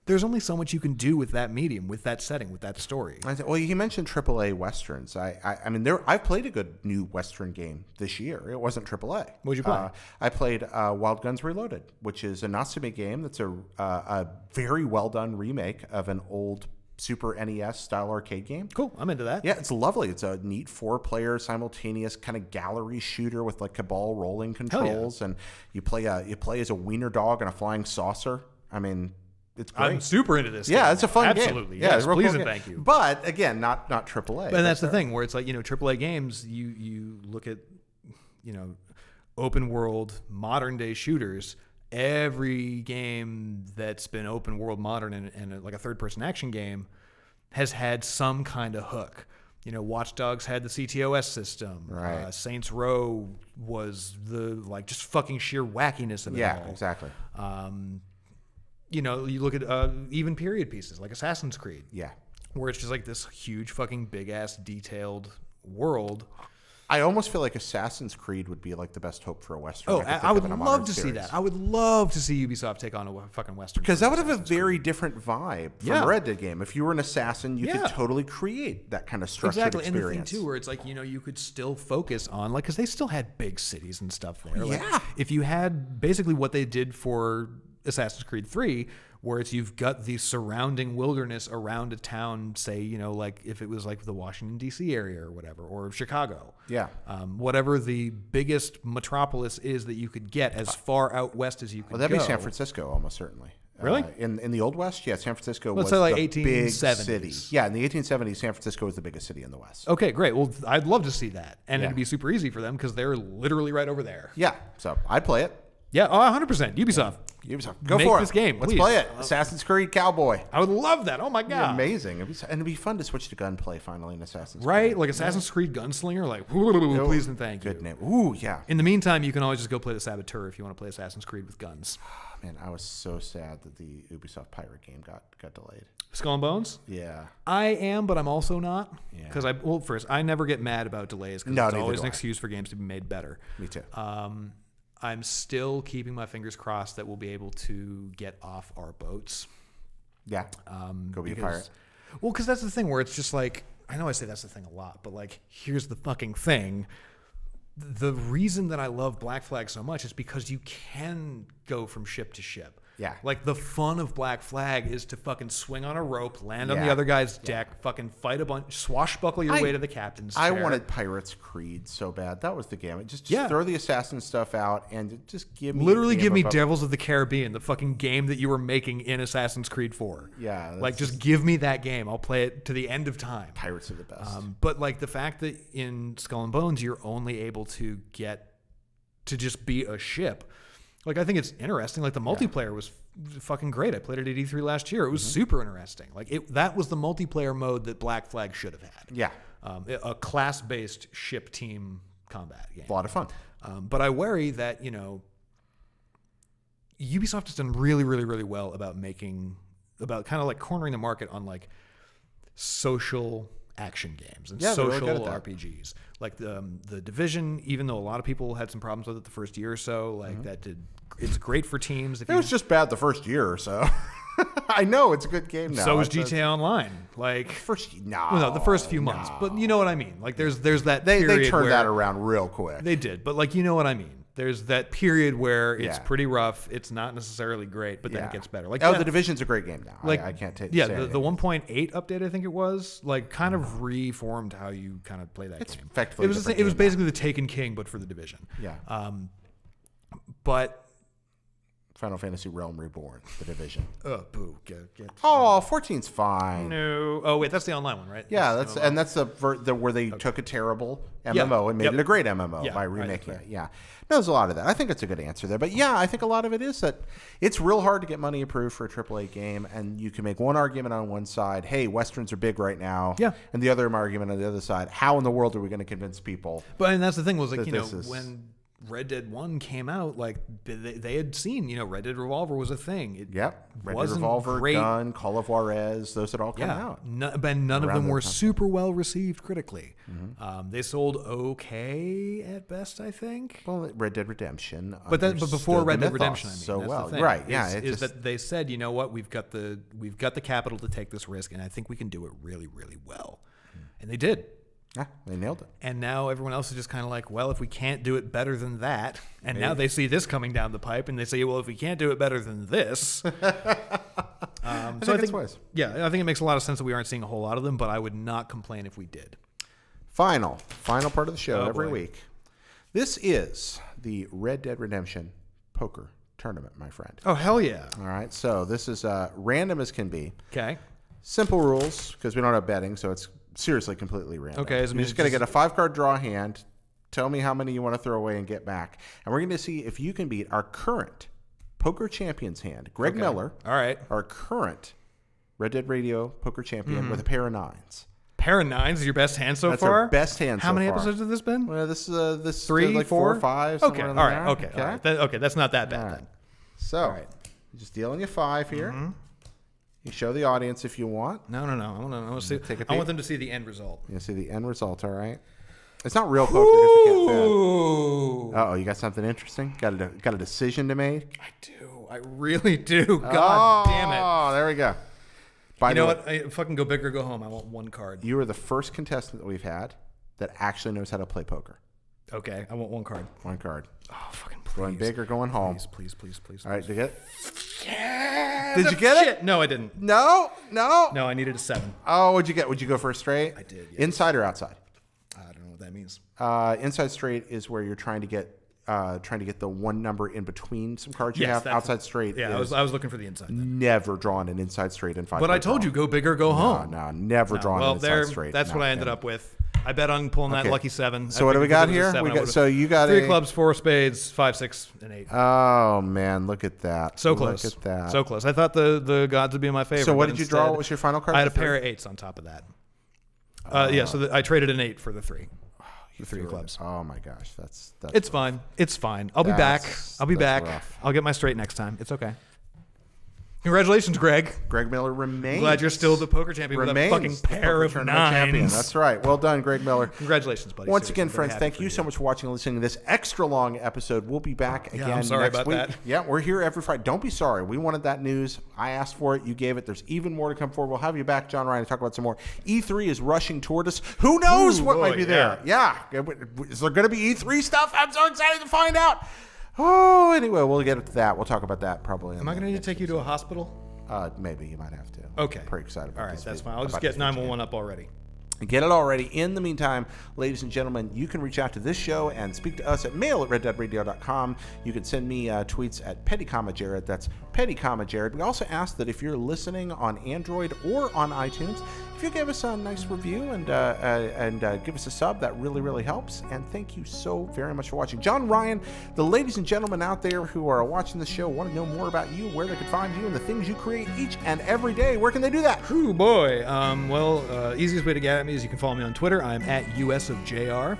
there's only so much you can do with that medium, with that setting, with that story. Well, you mentioned AAA Westerns. I mean, I've played a good new Western game this year. It wasn't AAA. What did you play? I played Wild Guns Reloaded, which is a Natsume game that's a very well-done remake of an old Super NES style arcade game. Cool, I'm into that. Yeah, it's lovely. It's a neat 4-player simultaneous kind of gallery shooter with like Cabal rolling controls, and you play as a wiener dog on a flying saucer. I mean, it's great. I'm super into this. Yeah, game. it's a fun game. Absolutely. Yes, it's please cool and game. thank you. But again, not AAA. But that's the thing, where it's like, you know, AAA games, you look at, you know, open world modern day shooters. Every game that's been open world modern and like a third person action game has had some kind of hook. You know, Watch Dogs had the CTOS system. Right. Saints Row was the like just fucking sheer wackiness of it all. Yeah, exactly. You know, you look at even period pieces like Assassin's Creed. Yeah. Where it's just like this huge fucking big ass detailed world. I almost feel like Assassin's Creed would be like the best hope for a Western. Oh, I would love to see that. I would love to see Ubisoft take on a fucking Western. Because that would have a very different vibe from a Red Dead game. If you were an assassin, you could Yeah. totally create that kind of structured experience. And the thing too, where it's like, you know, you could still focus on, like, because they still had big cities and stuff there. Like, Yeah. if you had basically what they did for Assassin's Creed 3, where it's you've got the surrounding wilderness around a town, say, like if it was like the Washington, D.C. area or whatever, or Chicago. Yeah. Whatever the biggest metropolis is that you could get as far out west as you could go. Well, that'd be San Francisco, almost certainly. Really? In the Old West, yeah, San Francisco Let's was say like the 1870s. big city. Yeah, in the 1870s, San Francisco was the biggest city in the West. Okay, great. Well, I'd love to see that. And Yeah. it'd be super easy for them because they're literally right over there. Yeah, so I'd play it. Yeah, 100%. Ubisoft. Go Make for it. this game, Let's please. play it. Assassin's Creed Cowboy. I would love that. Oh my God. Amazing. It'd be fun to switch to gunplay finally in Assassin's Creed. Right? Like Assassin's Creed Gunslinger? Like, please and thank you. Good name. Ooh, yeah. In the meantime, you can always just go play the Saboteur if you want to play Assassin's Creed with guns. Man, I was so sad that the Ubisoft Pirate game got delayed. Skull and Bones? Yeah. I am, but I'm also not. Yeah. Because first, I never get mad about delays because No, it's neither always do an I. excuse for games to be made better. Me too. I'm still keeping my fingers crossed that we'll be able to get off our boats. Yeah. Go be a Because- pirate. Well, because that's the thing where it's just like, I know I say that's the thing a lot, but like, here's the fucking thing. The reason that I love Black Flag so much is because you can go from ship to ship. Yeah. Like the fun of Black Flag is to fucking swing on a rope, land on the Yeah. other guy's deck, fucking fight a bunch, swashbuckle your way to the captain's chair. I wanted Pirates Creed so bad. That was the game. Just Yeah. throw the assassin stuff out and just give me Literally a game give me about- Devils of the Caribbean, the fucking game that you were making in Assassin's Creed 4. Yeah, Like, that's just give me that game. I'll play it to the end of time. Pirates are the best. But, like, the fact that in Skull and Bones, you're only able to get to just be a ship. Like, I think it's interesting. Like, the multiplayer was fucking great. I played it at E3 last year. It was super interesting. Like, that was the multiplayer mode that Black Flag should have had. Yeah. A class-based ship team combat game. A lot of fun. But I worry that, Ubisoft has done really, really, really well about kind of like cornering the market on like social action games and Yeah, they're really social good at that. RPGs. Like the Division, even though a lot of people had some problems with it the first year or so, like it's great for teams. If It was just bad the first year or so. I know it's a good game now. so is It's a- GTA Online. Like No, the first few months, but you know what I mean. Like there's that They period turned where that around real quick. They did, but like you know what I mean. There's that period where it's Yeah. pretty rough. It's not necessarily great, but then it gets better. Like The Division's a great game now. like I can't take. Yeah, say the anything. 1.8 update I think it was like kind of reformed how you kind of play that It's game. effectively It was a different it was game now. basically the Taken King, but for the Division. Yeah. But Final Fantasy Realm Reborn, the Division. boo, get Oh, 14's fine. no. Oh wait, that's the online one, right? Yeah, That's that's the where they took a terrible MMO and made Yep. it a great MMO Yeah, by right, remaking right. it. Yeah, no, there's a lot of that. I think it's a good answer there. But yeah, I think a lot of it is that it's real hard to get money approved for a AAA game, and you can make one argument on one side, hey, Westerns are big right now. Yeah. And the other argument on the other side, how in the world are we going to convince people? But and that's the thing was like that this is- when Red Dead 1 came out, like they had seen Red Dead Revolver was a thing. It Yep. Red Dead wasn't Revolver, great. Gun, Call of Juarez, those had all come out. But none of around them that were time. super well received critically. They sold okay at best, I think. Well, Red Dead Redemption. But before understood Red the Dead mythos Redemption, I mean, so that's well, the thing. right? Yeah, is that they said, you know what, we've got the capital to take this risk, and I think we can do it really, really well, and they did. yeah, they nailed it. And now everyone else is just kind of like, well, if we can't do it better than that, and now they see this coming down the pipe, and they say, well, if we can't do it better than this, so I think it's think, wise. yeah, I think it makes a lot of sense that we aren't seeing a whole lot of them, but I would not complain if we did. Final part of the show Oh, every boy. week. This is the Red Dead Redemption poker tournament, my friend. Oh hell yeah! All right, so this is random as can be. Okay. Simple rules because we don't have betting, so it's seriously completely random. Okay, so You're just going to get a 5-card draw hand. Tell me how many you want to throw away and get back, and we're going to see if you can beat our current poker champion's hand, Greg Miller. All right. Our current Red Dead Radio poker champion with a pair of 9s. Pair of 9s is your best hand so That's far? our best hand How so many far. episodes have this been? Well, this 3, like 4, 4 or 5. Okay. somewhere All in right. there. Okay. All right. Okay. That's not that bad All right. then. So, right. just dealing you 5 here. You show the audience if you want. No. I want to see. Take a I want peek. them to see the end result. You see the end result, all right? It's not real poker because we can't bet. Ooh. Uh-oh, you got something interesting? Got a decision to make? I do. I really do. God damn it. Oh, there we go. By You the know way, what? I fucking go big or go home. I want one card. you are the first contestant that we've had that actually knows how to play poker. Okay. I want one card. 1 card. Oh, fucking please. Going big or going home. Please. All right, to get Did you get Shit. it? No, I didn't. No. No, I needed a 7. Oh, what'd you get? Would you go for a straight? I did, yes. Inside or outside? I don't know what that means. Inside straight is where you're trying to get the one number in between some cards you have. Outside straight. Yeah, I was looking for the inside. Never drawn an inside straight in 5. But I told you, go big or go home. No, never drawn an inside straight. That's what I ended up with. I bet on pulling that lucky 7. So what do we got here? So you got 3 clubs, 4 spades, 5, 6, and 8. Oh man, look at that! So close. Look at that! So close. I thought the gods would be in my favor. So what did you draw? What was your final card? I had a pair of 8s on top of that. So I traded an 8 for the 3. The 3 clubs. Oh my gosh, that's it's fine. It's fine. I'll be back. I'll be back. Rough. I'll get my straight next time. It's okay. Congratulations, Greg. Greg Miller remains. Glad you're still the poker champion with a fucking pair of 9s. Champion. That's right. Well done, Greg Miller. Congratulations, buddy. Once again, friends, thank you so much for watching and listening to this extra long episode. We'll be back again I'm sorry next about week. that. Yeah, we're here every Friday. Don't be sorry. We wanted that news. I asked for it. You gave it. There's even more to come forward. We'll have you back, John Ryan, to talk about some more. E3 is rushing toward us. Who knows what might be there? Yeah. Is there going to be E3 stuff? I'm so excited to find out. Oh, anyway, we'll get to that. We'll talk about that probably. Am I going to need to take you to a hospital? Maybe you might have to. Okay. Pretty excited about this. All right, that's fine. I'll just get 911 up already. Get it already. In the meantime, ladies and gentlemen, you can reach out to this show and speak to us at mail@reddeadradio.com. You can send me tweets at petty_Jared. That's petty_Jared. We also ask that if you're listening on Android or on iTunes, if you give us a nice review and give us a sub, that really, really helps. And thank you so very much for watching. John Ryan, the ladies and gentlemen out there who are watching the show want to know more about you, where they can find you, and the things you create each and every day. Where can they do that? Ooh, boy. Easiest way to get at me is you can follow me on Twitter. I'm at USofJR.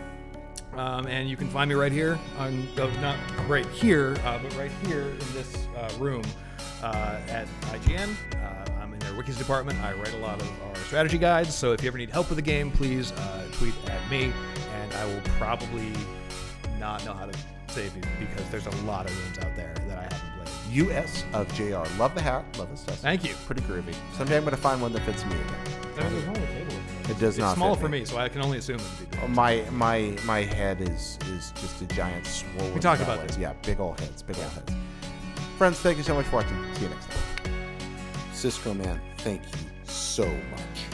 And you can find me right here, not right here, but right here in this room at IGN. I'm in their wikis department. I write a lot of our strategy guides, so if you ever need help with the game, please tweet at me, and I will probably not know how to save you because there's a lot of rooms out there that I haven't played. USofJR. Love the hat. Love the stuff. Thank you. Pretty groovy. Someday I'm going to find one that fits me again. It does not. It's small fit for me, so I can only assume it would be big. My head is just a giant swollen. We talked about this. Yeah, big old heads. Big old heads. Friends, thank you so much for watching. See you next time. Cisco Man, thank you so much.